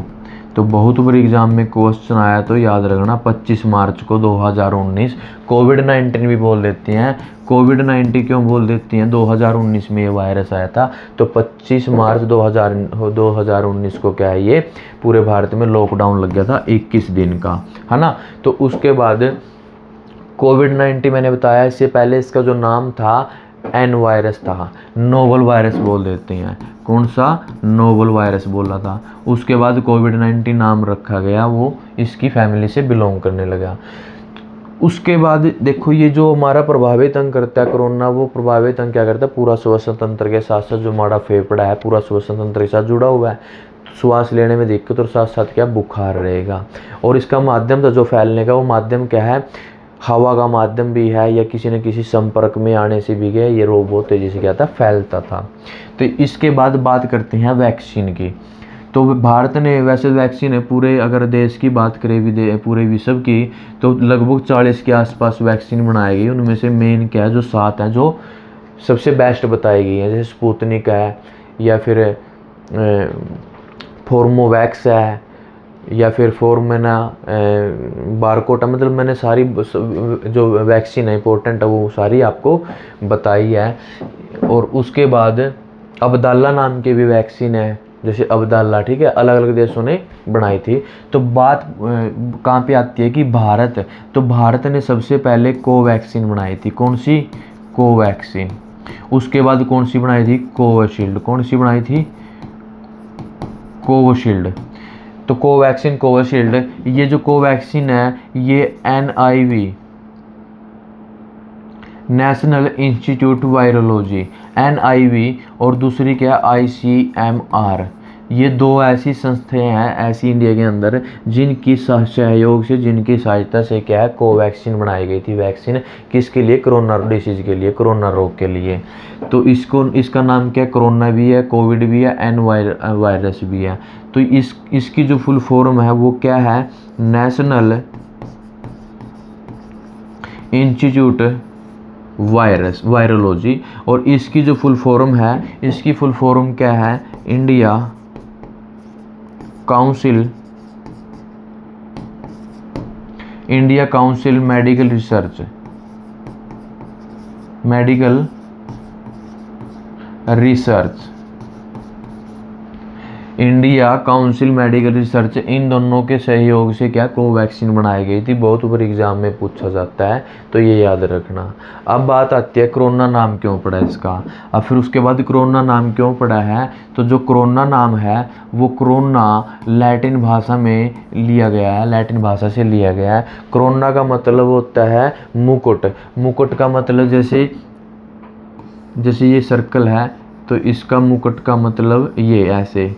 Speaker 1: तो बहुत बड़ी एग्जाम में क्वेश्चन आया तो याद रखना 25 मार्च को 2019। कोविड-19 भी बोल देती हैं, कोविड-19 क्यों बोल देती हैं, 2019 में ये वायरस आया था। तो 25 मार्च 2019 को क्या है, ये पूरे भारत में लॉकडाउन लग गया था 21 दिन का, है ना। तो उसके बाद कोविड-19 मैंने बताया, इससे पहले इसका जो नाम था एन वायरस था, नोवल वायरस बोल देते हैं। कौन सा, नोवल वायरस बोला था। उसके बाद कोविड-19 नाम रखा गया, वो इसकी फैमिली से बिलोंग करने लगा। उसके बाद देखो ये जो हमारा प्रभावित अंग करता है कोरोना, वो प्रभावित अंग क्या करता है, पूरा श्वसन तंत्र के साथ साथ जो हमारा फेफड़ा है पूरा श्वसन तंत्र के साथ जुड़ा हुआ है। श्वास लेने में दिक्कत और साथ साथ क्या, बुखार रहेगा। और इसका माध्यम था जो फैलने का, वो माध्यम क्या है, हवा का माध्यम भी है या किसी न किसी संपर्क में आने से भी गया ये रोग बहुत तेज़ी से क्या था, फैलता था। तो इसके बाद बात करते हैं वैक्सीन की। तो भारत ने वैसे वैक्सीन है पूरे, अगर देश की बात करें पूरे विश्व की, तो लगभग 40 के आसपास वैक्सीन बनाई गई। उनमें से मेन क्या है, जो 7 हैं जो सबसे बेस्ट बताई गई हैं, जैसे स्पुतनिक है या फिर फॉर्मोवैक्स है या फिर फॉर्मेना बारकोटा, मतलब मैंने सारी जो वैक्सीन है इंपॉर्टेंट है वो सारी आपको बताई है। और उसके बाद अब्दाला नाम की भी वैक्सीन है, जैसे अब्दाला, ठीक है, अलग अलग देशों ने बनाई थी। तो बात कहाँ पे आती है कि भारत, तो भारत ने सबसे पहले कोवैक्सीन बनाई थी। कौन सी, कोवैक्सीन। उसके बाद कौन सी बनाई थी, कोविशील्ड। कौन सी बनाई थी, कोविशील्ड। तो कोवैक्सीन, कोविशील्ड, ये जो कोवैक्सीन है ये NIV, national institute virology, NIV, और दूसरी क्या ICMR। ये 2 ऐसी संस्थाएं हैं ऐसी इंडिया के अंदर जिनकी सहयोग से, जिनकी सहायता से क्या है, कोवैक्सीन बनाई गई थी। वैक्सीन किसके लिए, कोरोना डिसीज़ के लिए, कोरोना रोग के लिए। तो इसका नाम क्या है, कोरोना भी है, कोविड भी है, एन वायरस भी है। तो इसकी जो फुल फॉर्म है वो क्या है, नेशनल इंस्टीट्यूट वायरोलॉजी। और इसकी जो फुल फॉर्म है, इसकी फुल फॉर्म क्या है, India council medical research, India council medical research, इन दोनों के सहयोग से क्या कोवैक्सीन बनाई गई थी। बहुत ऊपर एग्जाम में पूछा जाता है तो ये याद रखना। अब बात आती है कोरोना नाम क्यों पड़ा इसका। अब फिर उसके बाद कोरोना नाम क्यों पड़ा है, तो जो कोरोना नाम है वो कोरोना लैटिन भाषा में लिया गया है, लैटिन भाषा से लिया गया है। कोरोना का मतलब होता है मुकुट। मुकुट का मतलब जैसे ये सर्कल है तो इसका मुकुट का मतलब ये ऐसे,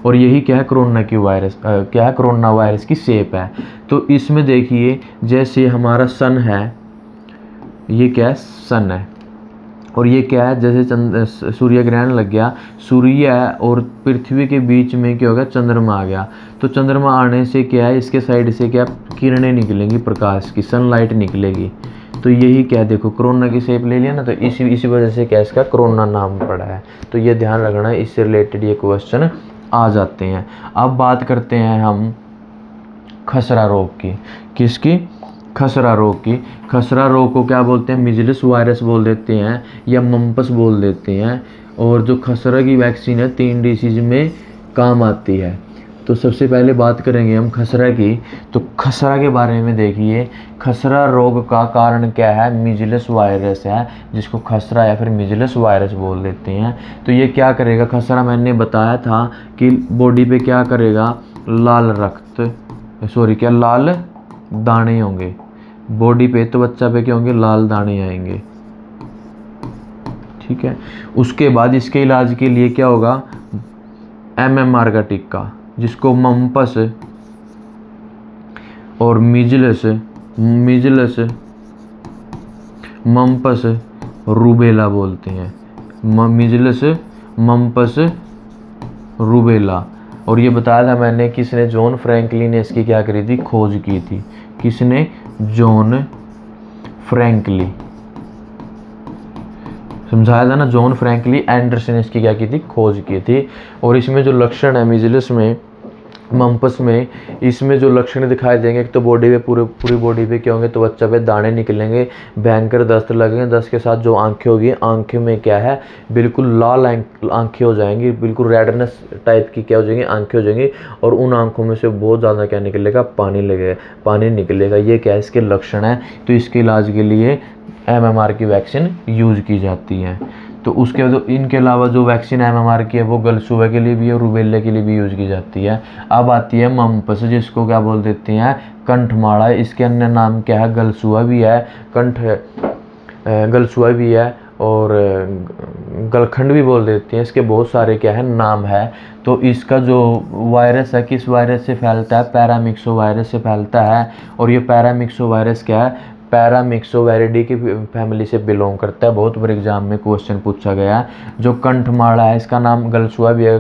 Speaker 1: और यही क्या है, कोरोना की वायरस क्या है, कोरोना वायरस की शेप है। तो इसमें देखिए जैसे हमारा सन है, ये क्या है, सन है, और ये क्या है, जैसे सूर्य ग्रहण लग गया, सूर्य और पृथ्वी के बीच में क्या होगा, चंद्रमा आ गया। तो चंद्रमा आने से क्या है, इसके साइड से क्या किरणें निकलेंगी, प्रकाश की सनलाइट निकलेगी। तो यही क्या है, देखो कोरोना की शेप ले लिया ना, तो इसी वजह से क्या इसका कोरोना नाम पड़ा है। तो ये ध्यान रखना, इससे रिलेटेड ये क्वेश्चन आ जाते हैं। अब बात करते हैं हम खसरा रोग की। किसकी, खसरा रोग की। खसरा रोग को क्या बोलते हैं, मिजलिस वायरस बोल देते हैं या मम्पस बोल देते हैं। और जो खसरा की वैक्सीन है 3 डिसीज में काम आती है। तो सबसे पहले बात करेंगे हम खसरा की। तो खसरा के बारे में देखिए, खसरा रोग का कारण क्या है? मिजल्स वायरस है, जिसको खसरा या फिर मिजल्स वायरस बोल देते हैं। तो ये क्या करेगा? खसरा मैंने बताया था कि बॉडी पे क्या करेगा? लाल दाने होंगे बॉडी पे, तो बच्चा पे क्या होंगे? लाल दाने आएंगे, ठीक है। उसके बाद इसके इलाज के लिए क्या होगा? MMR का टीका, जिसको मम्पस और मिजल्स मम्पस रूबेला बोलते हैं। Measles mumps rubella. और ये बताया था मैंने, किसने? जॉन फ्रैंकलिन ने इसकी क्या करी थी? खोज की थी। किसने? John Franklin. समझाया था ना, जॉन फ्रैंकलिन एंडरसन ने इसकी क्या की थी? खोज की थी। और इसमें जो लक्षण है मिजल्स में, मम्पस में, इसमें जो लक्षण दिखाई देंगे, एक तो बॉडी पे पूरी बॉडी पे क्या होंगे? तो बच्चा पे दाने निकलेंगे, भयंकर दस्त लगेंगे, दस्त के साथ जो आंखें होगी, आंखें में क्या है? बिल्कुल लाल आंखें हो जाएंगी, बिल्कुल रेडनेस टाइप की क्या हो जाएंगी? आंखें हो जाएंगी। और उन आंखों में से बहुत ज़्यादा क्या निकलेगा? पानी निकलेगा। ये क्या है? इसके लक्षण है। तो इसके इलाज के लिए MMR की वैक्सीन यूज़ की जाती है। तो उसके बाद इनके अलावा जो वैक्सीन MMR की है वो गलसुआ के लिए भी और रूबेला के लिए भी यूज़ की जाती है। अब आती है मम्पस, जिसको क्या बोल देते हैं? कंठमाड़ा। इसके अन्य नाम क्या है? गलसुआ भी है, गलसुआ भी है, और गलखंड भी बोल देते हैं। इसके बहुत सारे क्या है? नाम है। तो इसका जो वायरस है, किस वायरस से फैलता है? पैरामिक्सो वायरस से फैलता है। और ये पैरामिक्सो वायरस क्या है? पैरामिक्सोवेरिडी की फैमिली से बिलोंग करता है। बहुत बार एग्जाम में क्वेश्चन पूछा गया है। जो कंठमाड़ा है, इसका नाम गलसुआ भी है,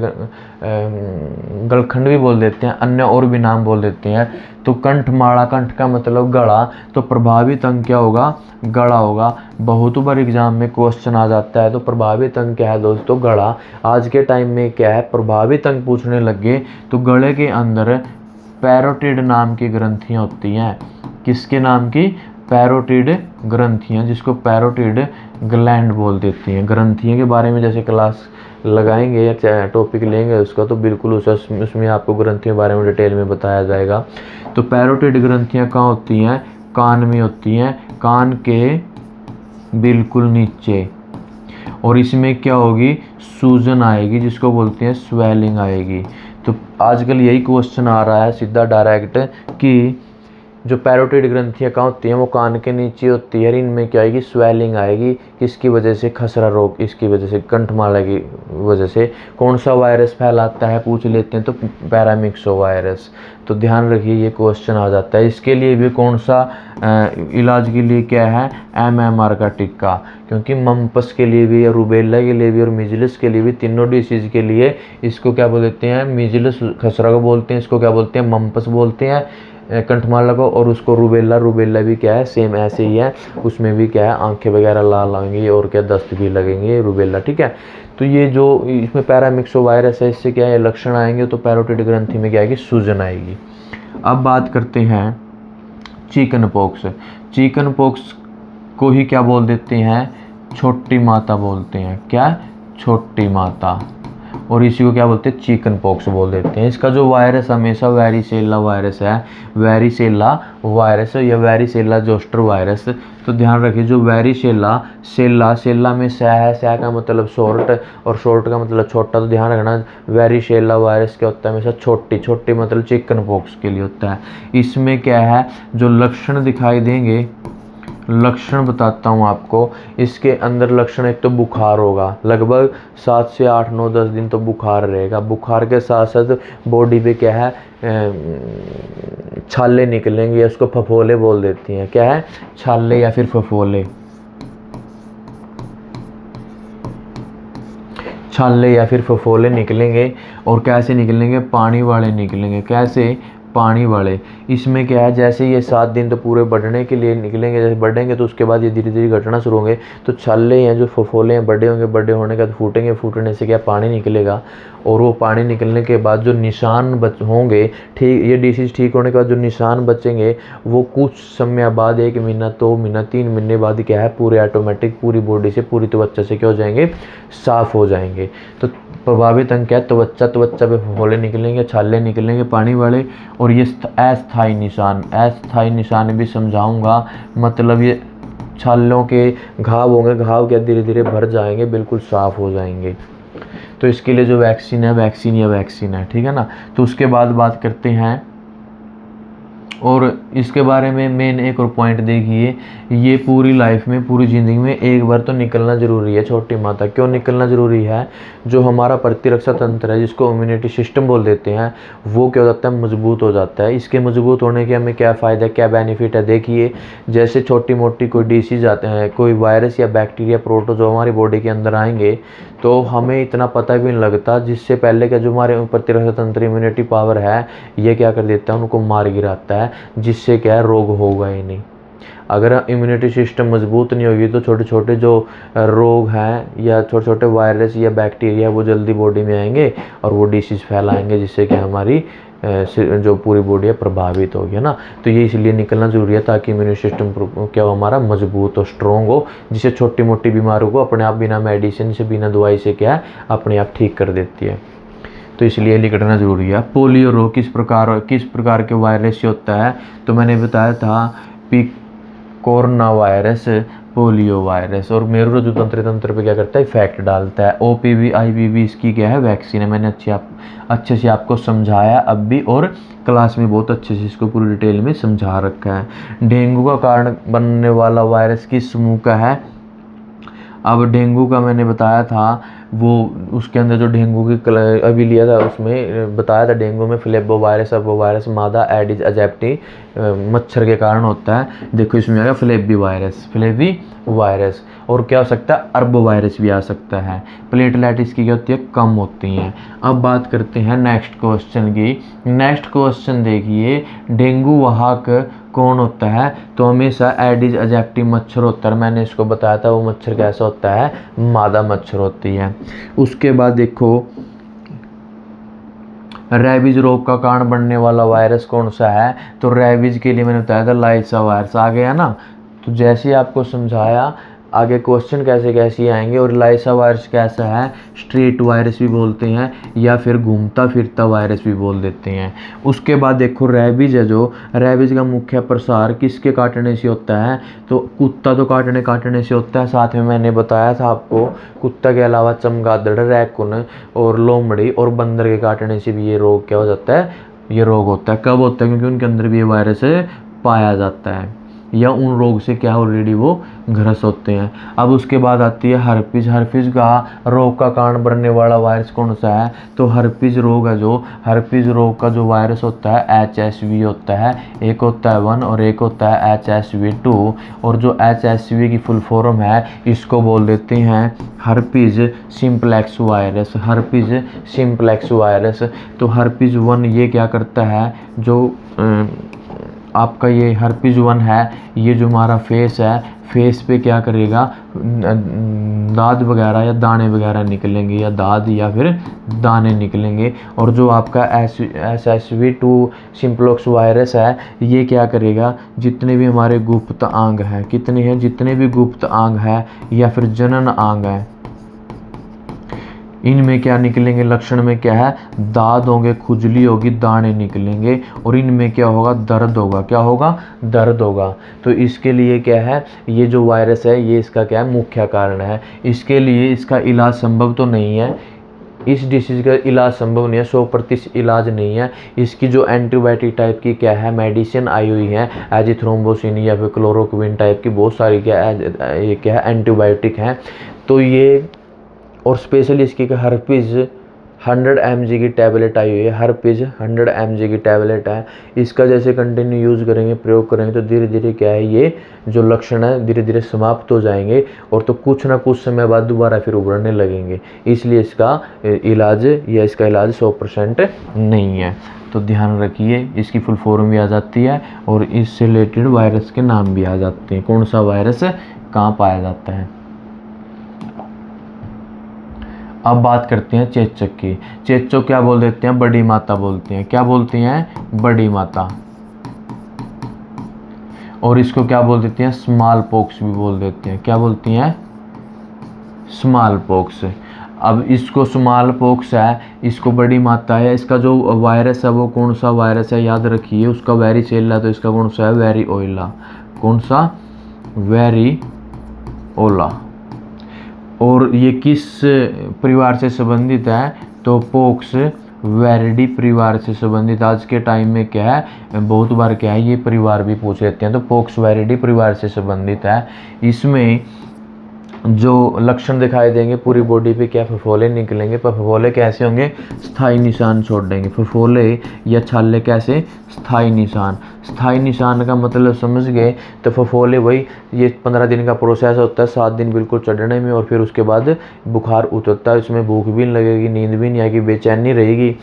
Speaker 1: गलखंड भी बोल देते हैं, अन्य और भी नाम बोल देते हैं। तो कंठमाड़ा, कंठ का मतलब गला, तो प्रभावित अंग क्या होगा? गला होगा। बहुत बार एग्जाम में क्वेश्चन आ जाता है। तो प्रभावित अंग क्या है दोस्तों? गला। आज के टाइम में क्या है? प्रभावित अंग पूछने लगे तो गले के अंदर पैरोटिड नाम की ग्रंथियाँ होती हैं। किसके नाम की? पैरोटिड ग्रंथियाँ, जिसको पैरोटिड ग्लैंड बोल देती हैं। ग्रंथियों के बारे में जैसे क्लास लगाएंगे या टॉपिक लेंगे उसका, तो बिल्कुल उसमें आपको ग्रंथियों के बारे में डिटेल में बताया जाएगा। तो पैरोटिड ग्रंथियाँ कहाँ होती हैं? कान में होती हैं, कान के बिल्कुल नीचे। और इसमें क्या होगी? सूजन आएगी, जिसको बोलते हैं स्वेलिंग आएगी। तो आजकल यही क्वेश्चन आ रहा है सीधा डायरेक्ट कि जो पैरोटिड ग्रंथियाँ कहाँ होती हैं? वो कान के नीचे होती है। इनमें क्या आएगी? स्वेलिंग आएगी। किसकी वजह से? खसरा रोग, इसकी वजह से, कंठमाला की वजह से। कौन सा वायरस फैलाता है? पूछ लेते हैं, तो पैरामिक्सो वायरस। तो ध्यान रखिए, ये क्वेश्चन आ जाता है। इसके लिए भी कौन सा इलाज के लिए क्या है? MMR का टीका। क्योंकि मम्पस के लिए भी, रूबेला के लिए भी, और मिजल्स के लिए भी, तीनों डिसीज़ के लिए इसको क्या बोल देते हैं? मिजल्स खसरा को बोलते हैं, इसको क्या बोलते हैं? मम्पस बोलते हैं, कंठमाला को। और उसको रूबेला भी क्या है? सेम ऐसे ही है। उसमें भी क्या है? आंखें वगैरह लाल आएंगी और क्या? दस्त भी लगेंगे, रूबेला, ठीक है। तो ये जो इसमें पैरामिक्सो वायरस है, इससे क्या है? लक्षण आएंगे तो पैरोटिड ग्रंथि में क्या आएगी? सूजन आएगी। अब बात करते हैं चिकन पॉक्स। चिकन पॉक्स को ही क्या बोल देते हैं? छोटी माता बोलते हैं। क्या? छोटी माता। और इसी को क्या बोलते हैं? चिकन पॉक्स बोल देते हैं। इसका जो वायरस हमेशा वेरिसेला वायरस है, वेरिसेला वायरस या वेरिसेला जोस्टर वायरस। तो ध्यान रखिए, जो सेला में सह है, सह का मतलब शॉर्ट और शॉर्ट का मतलब छोटा। तो ध्यान रखना, वेरिसेला वायरस क्या होता है? हमेशा छोटी मतलब चिकन पॉक्स के लिए होता है। इसमें क्या है? जो लक्षण दिखाई देंगे, लक्षण बताता हूँ आपको। इसके अंदर लक्षण, एक तो बुखार होगा, लगभग 7 से 8, 9, 10 दिन तो बुखार रहेगा। बुखार के साथ साथ बॉडी पे क्या है? छाले निकलेंगे, उसको फफोले बोल देती हैं। क्या है? छाले या फिर फफोले। छाले या फिर फफोले निकलेंगे। और कैसे निकलेंगे? पानी वाले निकलेंगे। कैसे? पानी वाले। इसमें क्या है, जैसे ये 7 दिन तो पूरे बढ़ने के लिए निकलेंगे, जैसे बढ़ेंगे तो उसके बाद ये धीरे धीरे घटना शुरू होंगे। तो छाले हैं जो फफोले हैं बड़े होंगे, बड़े होने के बाद फूटेंगे, फूटने से क्या पानी निकलेगा, और वो पानी निकलने के बाद जो निशान होंगे, ठीक ये डिसीज ठीक होने के बाद जो निशान बचेंगे वो कुछ समय बाद 1 महीना 2 महीना 3 महीने बाद क्या है, पूरे ऑटोमेटिक पूरी बॉडी से पूरी त्वचा से क्या हो जाएंगे, साफ हो जाएंगे। तो प्रभावित अंग क्या है, त्वचा पे फफोले निकलेंगे, छाले निकलेंगे पानी वाले। और ये अस्थायी निशान भी समझाऊंगा, मतलब ये छालों के घाव होंगे, घाव क्या धीरे धीरे भर जाएंगे, बिल्कुल साफ हो जाएंगे। तो इसके लिए जो वैक्सीन है, ठीक है ना। तो उसके बाद बात करते हैं, और इसके बारे में मेन एक और पॉइंट देखिए, ये पूरी लाइफ में, पूरी ज़िंदगी में एक बार तो निकलना ज़रूरी है छोटी माता। क्यों निकलना ज़रूरी है, जो हमारा प्रतिरक्षा तंत्र है, जिसको इम्यूनिटी सिस्टम बोल देते हैं, वो क्या हो जाता है, मजबूत हो जाता है। इसके मजबूत होने के हमें क्या फ़ायदा, क्या बेनिफिट है, देखिए। जैसे छोटी मोटी कोई डिसीज आते हैं, कोई वायरस या बैक्टीरिया प्रोटो जो हमारी बॉडी के अंदर आएंगे, तो हमें इतना पता भी नहीं लगता, जिससे पहले का जो हमारे प्रतिरक्षा तंत्र इम्यूनिटी पावर है, ये क्या कर देता है, उनको मार गिराता है, जिससे क्या है, रोग होगा ही नहीं। अगर इम्यूनिटी सिस्टम मजबूत नहीं होगी तो छोटे छोटे जो रोग हैं या छोटे छोटे वायरस या बैक्टीरिया वो जल्दी बॉडी में आएंगे और वो डिसीज़ फैलाएंगे, जिससे कि हमारी जो पूरी बॉडी है प्रभावित होगी, है ना। तो ये इसलिए निकलना ज़रूरी है, ताकि इम्यून सिस्टम क्या हो, हमारा मजबूत और स्ट्रॉन्ग हो, जिससे छोटी मोटी बीमारियों को अपने आप बिना मेडिसिन से, बिना दवाई से क्या है, अपने आप ठीक कर देती है। तो इसलिए निकलना ज़रूरी है। पोलियो रोग किस प्रकार के वायरस से होता है, तो मैंने बताया था कोरोना वायरस, पोलियो वायरस, और मेरुरज्जु तंत्र पे क्या करता है, इफेक्ट डालता है। OPV IPV इसकी क्या है, वैक्सीन है। मैंने अच्छे से आपको समझाया अब भी, और क्लास में बहुत अच्छे से इसको पूरी डिटेल में समझा रखा है। डेंगू का कारण बनने वाला वायरस किस समूह का है। अब डेंगू का मैंने बताया था, वो उसके अंदर जो डेंगू की अभी लिया था, उसमें बताया था डेंगू में फ्लेबो वायरस मादा एडिस एजिप्टी मच्छर के कारण होता है। देखो इसमें आएगा फ्लेवी वायरस, और क्या हो सकता है, अर्बो वायरस भी आ सकता है। प्लेटलेट इसकी क्या होती है, कम होती हैं। अब बात करते हैं नेक्स्ट क्वेश्चन की। नेक्स्ट क्वेश्चन देखिए, डेंगू वाहक कौन होता है, तो हमेशा एडिस एजिप्टी मच्छर होता है। मैंने इसको बताया था, वो मच्छर कैसा होता है, मादा मच्छर होती है। उसके बाद देखो, रेबीज रोग का कारण बनने वाला वायरस कौन सा है, तो रेबीज के लिए मैंने बताया था लाइसा वायरस। आ गया ना। तो जैसे आपको समझाया, आगे क्वेश्चन कैसे आएंगे। और लाइसा वायरस कैसा है, स्ट्रीट वायरस भी बोलते हैं, या फिर घूमता फिरता वायरस भी बोल देते हैं। उसके बाद देखो, रेबीज है, जो रेबीज का मुख्य प्रसार किसके काटने से होता है, तो कुत्ता तो काटने से होता है। साथ में मैंने बताया था आपको, कुत्ता के अलावा चमगादड़, रैकून और लोमड़ी और बंदर के काटने से भी ये रोग क्या हो जाता है, ये रोग होता है। कब होता है, क्योंकि उनके अंदर भी ये वायरस पाया जाता है, या उन रोग से क्या ऑलरेडी वो ग्रस्त होते हैं। अब उसके बाद आती है हर्पीज का रोग का कारण बनने वाला वायरस कौन सा है, तो हर्पीज रोग है, जो हर्पीज रोग का जो वायरस होता है HSV होता है। एक होता है 1 और एक होता है HSV2, और जो HSV की फुल फॉर्म है, इसको बोल देते हैं हर्पीज सिंप्लेक्स वायरस। तो हर्पीज 1 ये क्या करता है, जो आपका ये हर्पीज 1 है, ये जो हमारा फेस है, फेस पे क्या करेगा, दाद वगैरह या दाने वगैरह निकलेंगे, या दाद या फिर दाने निकलेंगे। और जो आपका SSV2 सिंप्लेक्स वायरस है, ये क्या करेगा, जितने भी हमारे गुप्त अंग हैं, कितने हैं, जितने भी गुप्त अंग है या फिर जनन अंग है, इनमें क्या निकलेंगे, लक्षण में क्या है, दाद होंगे, खुजली होगी, दाने निकलेंगे, और इनमें क्या होगा, दर्द होगा। क्या होगा, दर्द होगा। तो इसके लिए क्या है, ये जो वायरस है, ये इसका क्या है, मुख्य कारण है। इसके लिए इसका इलाज संभव तो नहीं है, इस डिसीज़ का इलाज संभव नहीं है, 100% इलाज नहीं है। इसकी जो एंटीबायोटिक टाइप की क्या है, मेडिसिन आई हुई है, एजिथ्रोम्बोसिन या फिर क्लोरोक्विन टाइप की बहुत सारी ये क्या है, एंटीबायोटिक हैं। तो ये, और स्पेशली इसकी हर्पीज 100 mg की टैबलेट आई हुई है, हर्पीज 100 mg की टैबलेट है। इसका जैसे कंटिन्यू यूज़ करेंगे, प्रयोग करेंगे, तो धीरे धीरे क्या है, ये जो लक्षण है धीरे धीरे समाप्त हो जाएंगे, और तो कुछ ना कुछ समय बाद दोबारा फिर उभरने लगेंगे। इसलिए इसका इलाज 100% नहीं है। तो ध्यान रखिए, इसकी फुल फॉर्म भी आ जाती है और इससे रिलेटेड वायरस के नाम भी आ जाते हैं। कौन सा वायरस कहाँ पाया जाता है। अब बात करते हैं चेचक की। चेचक क्या बोल देते हैं, बड़ी माता बोलते हैं। क्या बोलते हैं, बड़ी माता। और इसको क्या बोल देते हैं, स्मॉल पॉक्स भी बोल देते हैं। क्या बोलती हैं, स्मॉल पॉक्स। अब इसको स्मॉल पॉक्स है, इसको बड़ी माता है। इसका जो वायरस है वो कौन सा वायरस है, याद रखिए, उसका वेरिसेला, तो इसका कौन सा है, वेरिओला। कौन सा, वेरिओला। और ये किस परिवार से संबंधित है, तो पॉक्स वेरिडी परिवार से संबंधित। आज के टाइम में क्या है, बहुत बार क्या है, ये परिवार भी पूछ लेते हैं, तो पॉक्स वेरिडी परिवार से संबंधित है। इसमें जो लक्षण दिखाई देंगे, पूरी बॉडी पे क्या फफोले निकलेंगे, पर फफोले कैसे होंगे, स्थायी निशान छोड़ देंगे। फफोले या छाले कैसे, स्थायी निशान। स्थायी निशान का मतलब समझ गए, तो फफोले वही, ये 15 दिन का प्रोसेस होता है, 7 दिन बिल्कुल चढ़ने में, और फिर उसके बाद बुखार उतरता है। इसमें भूख भी नहीं लगेगी, नींद भी नहीं आएगी, बेचैनी रहेगी।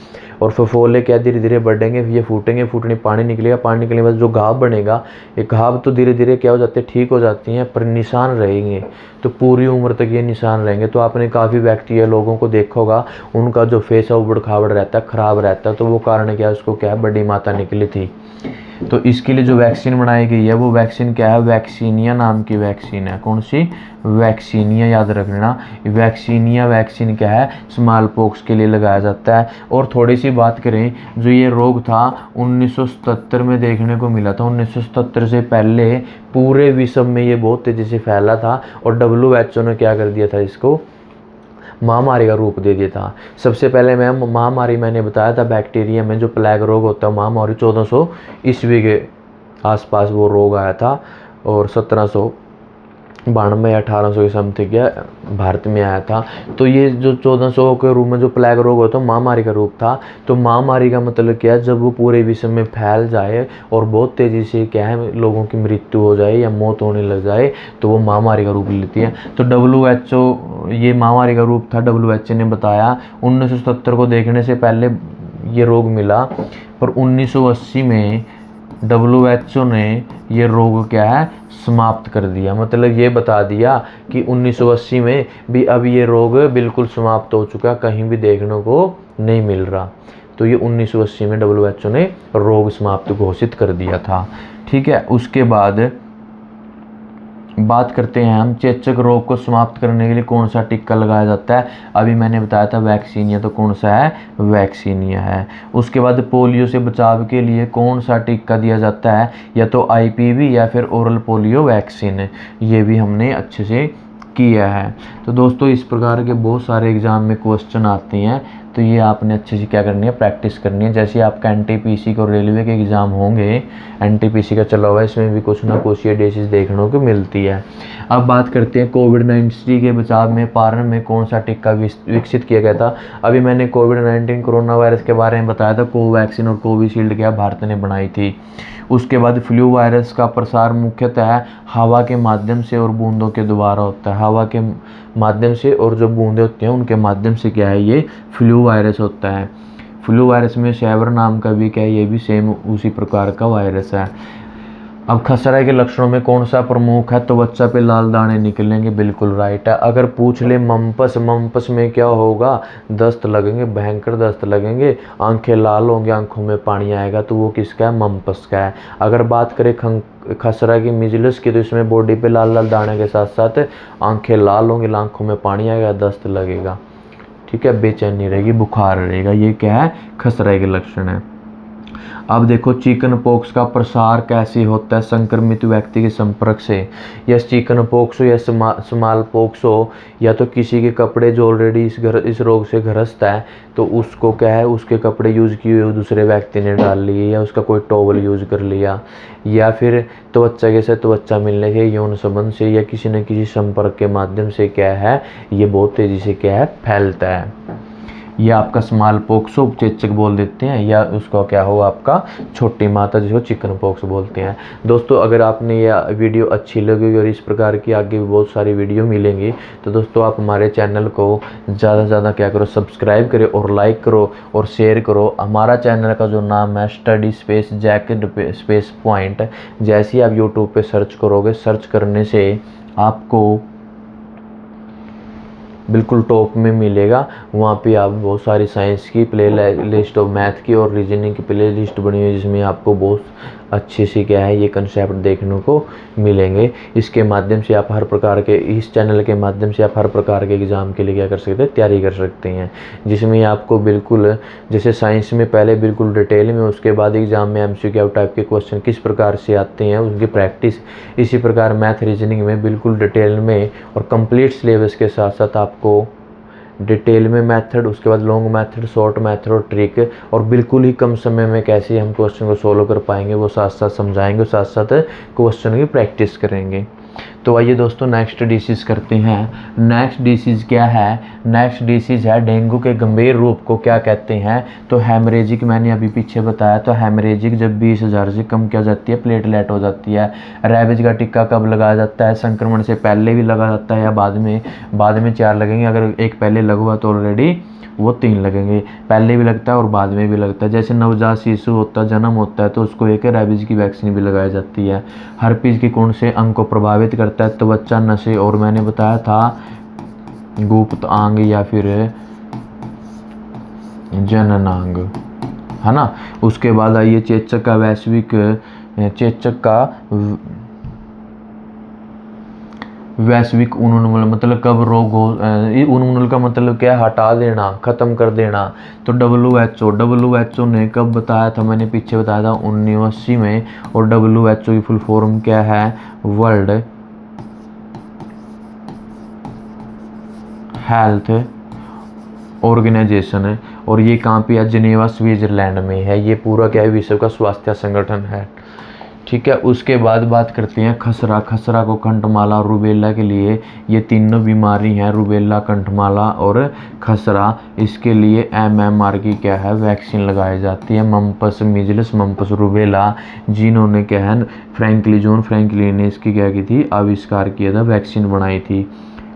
Speaker 1: और फफोले क्या धीरे धीरे बढ़ेंगे, ये फूटेंगे, फूटने पानी निकलेगा, पानी निकलने के बाद जो घाव बनेगा, ये घाव तो धीरे धीरे क्या हो जाते हैं, ठीक हो जाती हैं, पर निशान रहेंगे, तो पूरी उम्र तक ये निशान रहेंगे। तो आपने काफ़ी व्यक्ति या लोगों को देखा होगा, उनका जो फेस है उबड़ खाबड़ रहता है, ख़राब रहता है, तो वो कारण क्या है, उसको क्या है, बड़ी माता निकली थी। तो इसके लिए जो वैक्सीन बनाई गई है, वो वैक्सीन क्या है, वैक्सीनिया नाम की वैक्सीन है। कौन सी, वैक्सीनिया, याद रखना। वैक्सीनिया वैक्सीन क्या है, स्मॉल पॉक्स के लिए लगाया जाता है। और थोड़ी सी बात करें, जो ये रोग था 1977 में देखने को मिला था। 1977 से पहले पूरे विश्व में ये बहुत तेज़ी से फैला था, और WHO ने क्या कर दिया था, इसको महामारी का रूप दे दिया था। सबसे पहले महामारी मैंने बताया था, बैक्टीरिया में जो प्लेग रोग होता है, महामारी 1400 ईस्वी के आसपास वो रोग आया था, और 1792 या 1800 के समथिंग क्या भारत में आया था। तो ये जो 1400 के रूप में जो प्लेग रोग होता है, महामारी का रूप था। तो महामारी का मतलब क्या है, जब वो पूरे विश्व में फैल जाए और बहुत तेज़ी से क्या है, लोगों की मृत्यु हो जाए या मौत होने लग जाए, तो वो महामारी का रूप लेती है। तो WHO, ये महामारी का रूप था, WHO ने बताया। 1977 को देखने से पहले ये रोग मिला, पर 1980 में WHO ने ये रोग क्या है, समाप्त कर दिया। मतलब ये बता दिया कि 1980 में भी अब ये रोग बिल्कुल समाप्त हो चुका, कहीं भी देखने को नहीं मिल रहा। तो ये 1980 में WHO ने रोग समाप्त घोषित कर दिया था। ठीक है, उसके बाद बात करते हैं हम, चेचक रोग को समाप्त करने के लिए कौन सा टीका लगाया जाता है। अभी मैंने बताया था वैक्सीनिया, तो कौन सा है, वैक्सीनिया है। उसके बाद पोलियो से बचाव के लिए कौन सा टीका दिया जाता है, या तो IPV या फिर ओरल पोलियो वैक्सीन। ये भी हमने अच्छे से किया है। तो दोस्तों, इस प्रकार के बहुत सारे एग्ज़ाम में क्वेश्चन आते हैं, तो ये आपने अच्छे से क्या करनी है, प्रैक्टिस करनी है। जैसे आपका NTPC को रेलवे के एग्ज़ाम होंगे, NTPC का चला हुआ है, इसमें भी कुछ ना कुछ ये डिसीज़ देखने को मिलती है। अब बात करते हैं कोविड-19 के बचाव में प्रारंभ में कौन सा टीका विकसित किया गया था। अभी मैंने कोविड-19 कोरोना वायरस के बारे में बताया था, कोवैक्सीन और कोविशील्ड क्या भारत ने बनाई थी। उसके बाद फ्लू वायरस का प्रसार मुख्यतः हवा के माध्यम से और बूंदों के द्वारा होता है। हवा के माध्यम से और जो बूंदें होती हैं उनके माध्यम से क्या है, ये फ्लू वायरस होता है। फ्लू वायरस में शैवर नाम का भी क्या है, ये भी सेम उसी प्रकार का वायरस है। अब खसरा के लक्षणों में कौन सा प्रमुख है, तो त्वचा पे लाल दाने निकलेंगे, बिल्कुल राइट है। अगर पूछ ले मम्पस में क्या होगा, दस्त लगेंगे, भयंकर दस्त लगेंगे, आंखें लाल होंगी, आंखों में पानी आएगा, तो वो किसका है, मम्पस का है। अगर बात करें खसरा की, मिजलस की, तो इसमें बॉडी पे लाल लाल दाने के साथ साथ आंखें लाल होंगी, आंखों में पानी आएगा, दस्त लगेगा, ठीक है, बेचैनी रहेगी, बुखार रहेगा। ये क्या है, खसरा के लक्षण है। अब देखो, चिकन पॉक्स का प्रसार कैसे होता है, संक्रमित व्यक्ति के संपर्क से। या चिकन पॉक्स हो या स्मॉल पॉक्स हो, या तो किसी के कपड़े जो ऑलरेडी इस रोग से ग्रस्त है, तो उसको क्या है, उसके कपड़े यूज़ किए हुए दूसरे व्यक्ति ने डाल लिए, या उसका कोई टॉवल यूज़ कर लिया, या फिर त्वचा के साथ त्वचा मिलने के यौन संबंध से, या किसी न किसी संपर्क के माध्यम से क्या है, ये बहुत तेज़ी से क्या है, फैलता है। ये आपका स्मॉल पॉक्स हो, चेचक बोल देते हैं, या उसको क्या हो आपका छोटी माता जिसको चिकन पॉक्स बोलते हैं। दोस्तों अगर आपने ये वीडियो अच्छी लगी और इस प्रकार की आगे भी बहुत सारी वीडियो मिलेंगी, तो दोस्तों आप हमारे चैनल को ज़्यादा से ज़्यादा क्या करो, सब्सक्राइब करो और लाइक करो और शेयर करो। हमारा चैनल का जो नाम है study space jack space point, जैसे ही आप यूट्यूब पे सर्च करोगे, सर्च करने से आपको बिल्कुल टॉप में मिलेगा। वहाँ पे आप बहुत सारी साइंस की प्ले लिस्ट और मैथ की और रीजनिंग की प्ले लिस्ट बनी हुई है, जिसमें आपको बहुत अच्छे से क्या है ये कंसेप्ट देखने को मिलेंगे। इसके माध्यम से आप हर प्रकार के, इस चैनल के माध्यम से आप हर प्रकार के एग्ज़ाम के लिए क्या कर सकते हैं, तैयारी कर सकते हैं, जिसमें आपको बिल्कुल जैसे साइंस में पहले बिल्कुल डिटेल में, उसके बाद एग्ज़ाम में MCQ टाइप के क्वेश्चन किस प्रकार से आते हैं उनकी प्रैक्टिस, इसी प्रकार मैथ रीजनिंग में बिल्कुल डिटेल में और कंप्लीट सिलेबस के साथ साथ आपको डिटेल में मेथड, उसके बाद लॉन्ग मेथड, शॉर्ट मेथड और ट्रिक, और बिल्कुल ही कम समय में कैसे हम क्वेश्चन को सोल्व कर पाएंगे वो साथ साथ समझाएंगे, साथ साथ क्वेश्चन की प्रैक्टिस करेंगे। तो आइए दोस्तों नेक्स्ट डिसीज़ करते हैं। नेक्स्ट डिसीज़ क्या है? नेक्स्ट डिसीज़ है डेंगू के गंभीर रूप को क्या कहते हैं? तो हेमरेजिक, मैंने अभी पीछे बताया, तो हेमरेजिक जब 20,000 से कम क्या जाती है, प्लेटलेट हो जाती है। रेबीज का टीका कब लगाया जाता है? संक्रमण से पहले भी लगा जाता है या बाद में? बाद में 4 लगेंगे, अगर एक पहले लगा तो ऑलरेडी वो 3 लगेंगे। पहले भी लगता है और बाद में भी लगता है। जैसे नवजात शिशु होता है, जन्म होता है, तो उसको एक रेबीज की वैक्सीन भी लगाई जाती है। हर्पीज की कौन से अंग को प्रभावित करता है? त्वचा, नसें और मैंने बताया था गुप्त अंग या फिर जननांग, है ना। उसके बाद आइए चेचक का वैश्विक उन्मूलन मतलब कब रोग हो। उन्मूलन का मतलब क्या है? हटा देना, ख़त्म कर देना। तो WHO ने कब बताया था? मैंने पीछे बताया था 1980 में। और WHO की फुल फॉर्म क्या है? वर्ल्ड हेल्थ ऑर्गेनाइजेशन है। और ये कहाँ पे है? जिनेवा स्विट्जरलैंड में है। ये पूरा क्या है? विश्व का स्वास्थ्य संगठन है, ठीक है। उसके बाद बात करते हैं खसरा। खसरा को कंठमाला और रूबेला के लिए, ये तीनों बीमारी हैं, रूबेला, कंठमाला और खसरा। इसके लिए MMR की क्या है? वैक्सीन लगाई जाती है। मम्पस, मिजल्स, मम्पस, रूबेला, जिन्होंने क्या है जॉन फ्रैंकलिन ने इसकी क्या की थी? आविष्कार किया था, वैक्सीन बनाई थी।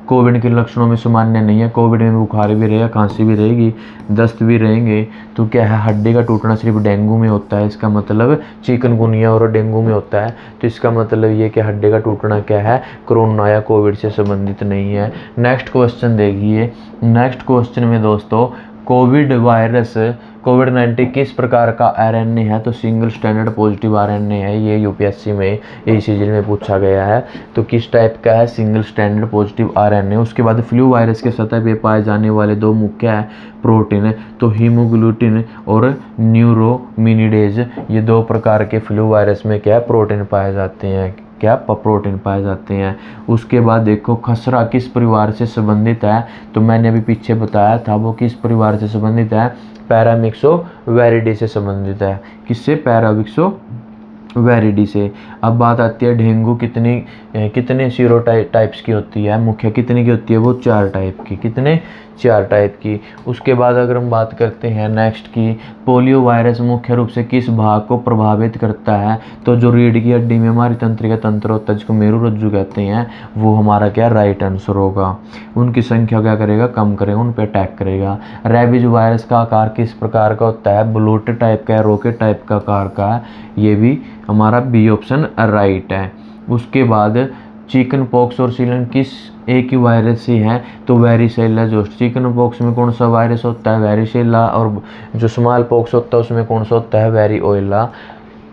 Speaker 1: कोविड के लक्षणों में सामान्य नहीं है। कोविड में बुखार भी रहेगा, खांसी भी रहेगी, दस्त भी रहेंगे। तो क्या है? हड्डी का टूटना सिर्फ डेंगू में होता है। इसका मतलब चिकनगुनिया और डेंगू में होता है। तो इसका मतलब ये कि हड्डी का टूटना क्या है? कोरोना या कोविड से संबंधित नहीं है। नेक्स्ट क्वेश्चन देखिए। नेक्स्ट क्वेश्चन में दोस्तों कोविड-19 किस प्रकार का RNA है? तो सिंगल स्टैंडर्ड पॉजिटिव RNA है। ये UPSC में ACG में पूछा गया है। तो किस टाइप का है? Single standard positive RNA। उसके बाद फ्लू वायरस के सतह पे पाए जाने वाले 2 मुख्य प्रोटीन, तो हीमोग्लूटिन और न्यूरोमिनिडेज, ये 2 प्रकार के फ्लू वायरस में क्या प्रोटीन पाए जाते हैं, क्या प्रोटीन पाए जाते हैं। उसके बाद देखो खसरा किस परिवार से संबंधित है? तो मैंने अभी पीछे बताया था वो किस परिवार से संबंधित है? पैरामिक्सोवेरिडी से संबंधित है। किससे? पैरामिक्सोवेरिडी से। अब बात आती है डेंगू कितने सीरोटाइप्स की होती है? मुख्य कितने की होती है? वो 4 टाइप की। कितने? 4 टाइप की। उसके बाद अगर हम बात करते हैं नेक्स्ट की, पोलियो वायरस मुख्य रूप से किस भाग को प्रभावित करता है? तो जो रीढ़ की हड्डी में हमारी तंत्रिका तंत्र होता है, जिसको मेरुरज्जु कहते हैं, वो हमारा क्या राइट आंसर होगा। उनकी संख्या क्या करेगा? कम करेगा, उन पर अटैक करेगा। रेबीज वायरस का आकार किस प्रकार का होता है? ब्लोट टाइप का है, रॉकेट टाइप का आकार का है। ये भी हमारा बी ऑप्शन राइट है। उसके बाद चिकन पॉक्स और सीलन किस एक ही वायरस से हैं? तो वेरिसेला जोस्ट। चिकन पॉक्स में कौन सा वायरस होता है? वेरिसेला। और जो स्मॉल पॉक्स होता है उसमें कौन सा होता है? वेरिओला।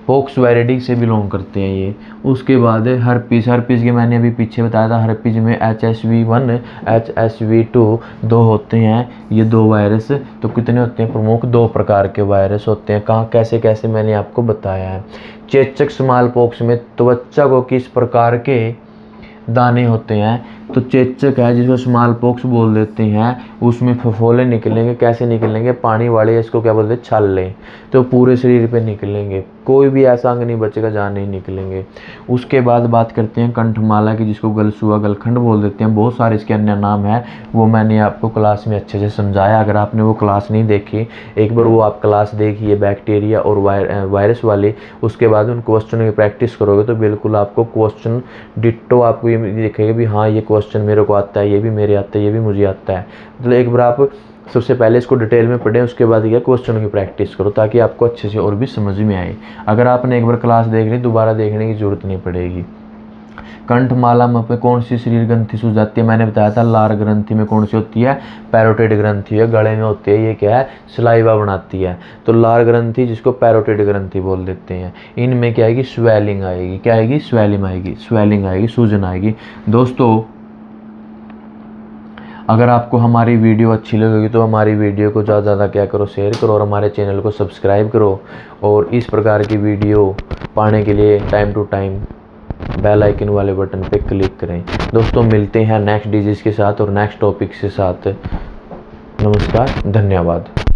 Speaker 1: पॉक्स वेरिडी से बिलोंग करते हैं ये। उसके बाद हर्पीस के मैंने अभी पीछे बताया था, हर्पीस में HSV1 HSV2 2 होते हैं, ये 2 वायरस। तो कितने होते हैं? प्रमुख 2 प्रकार के वायरस होते हैं। कहाँ कैसे कैसे मैंने आपको बताया है। चेचक स्मॉल पॉक्स में त्वचा को किस प्रकार के दाने होते हैं? तो चेचक है जिसको स्मॉल पॉक्स बोल देते हैं, उसमें फफोले निकलेंगे। कैसे निकलेंगे? पानी वाले, इसको क्या बोलते हैं? छाले। तो पूरे शरीर पे निकलेंगे, कोई भी ऐसा अंग नहीं बचेगा जहाँ नहीं निकलेंगे। उसके बाद बात करते हैं कंठमाला की, जिसको गलसुआ, गलखंड बोल देते हैं। बहुत सारे इसके अन्य नाम हैं, वो मैंने आपको क्लास में अच्छे से समझाया। अगर आपने वो क्लास नहीं देखी, एक बार वो आप क्लास देखिए बैक्टीरिया और वायरस वाली, उसके बाद उन क्वेश्चनों की प्रैक्टिस करोगे तो बिल्कुल आपको क्वेश्चन डिट्टो आपको ये दिखेगा भी हाँ ये क्वेश्चन मेरे को आता है, ये भी मेरे आता है, ये भी मुझे आता है। मतलब एक बार आप सबसे पहले इसको डिटेल में पढ़ें, उसके बाद क्या क्वेश्चनों की प्रैक्टिस करो, ताकि आपको अच्छे से और भी समझ में आए। अगर आपने एक बार क्लास देख ली, दोबारा देखने की जरूरत नहीं पड़ेगी। कंठमाला में कौन सी शरीर ग्रंथि सूझ जाती है? मैंने बताया था लार ग्रंथि में कौन सी होती है? पैरोटिड ग्रंथि है, गले में होती है। ये क्या है? सलाइवा बनाती है। तो लार ग्रंथि, जिसको पैरोटिड ग्रंथि बोल देते हैं, इनमें क्या आएगी? स्वेलिंग आएगी। क्या आएगी? स्वेलिंग आएगी, स्वेलिंग आएगी, सूजन आएगी। दोस्तों, अगर आपको हमारी वीडियो अच्छी लगेगी तो हमारी वीडियो को ज़्यादा से ज़्यादा क्या करो? शेयर करो, और हमारे चैनल को सब्सक्राइब करो। और इस प्रकार की वीडियो पाने के लिए time to time bell icon वाले बटन पे क्लिक करें। दोस्तों, मिलते हैं नेक्स्ट डिजीज़ के साथ और नेक्स्ट टॉपिक के साथ। नमस्कार, धन्यवाद।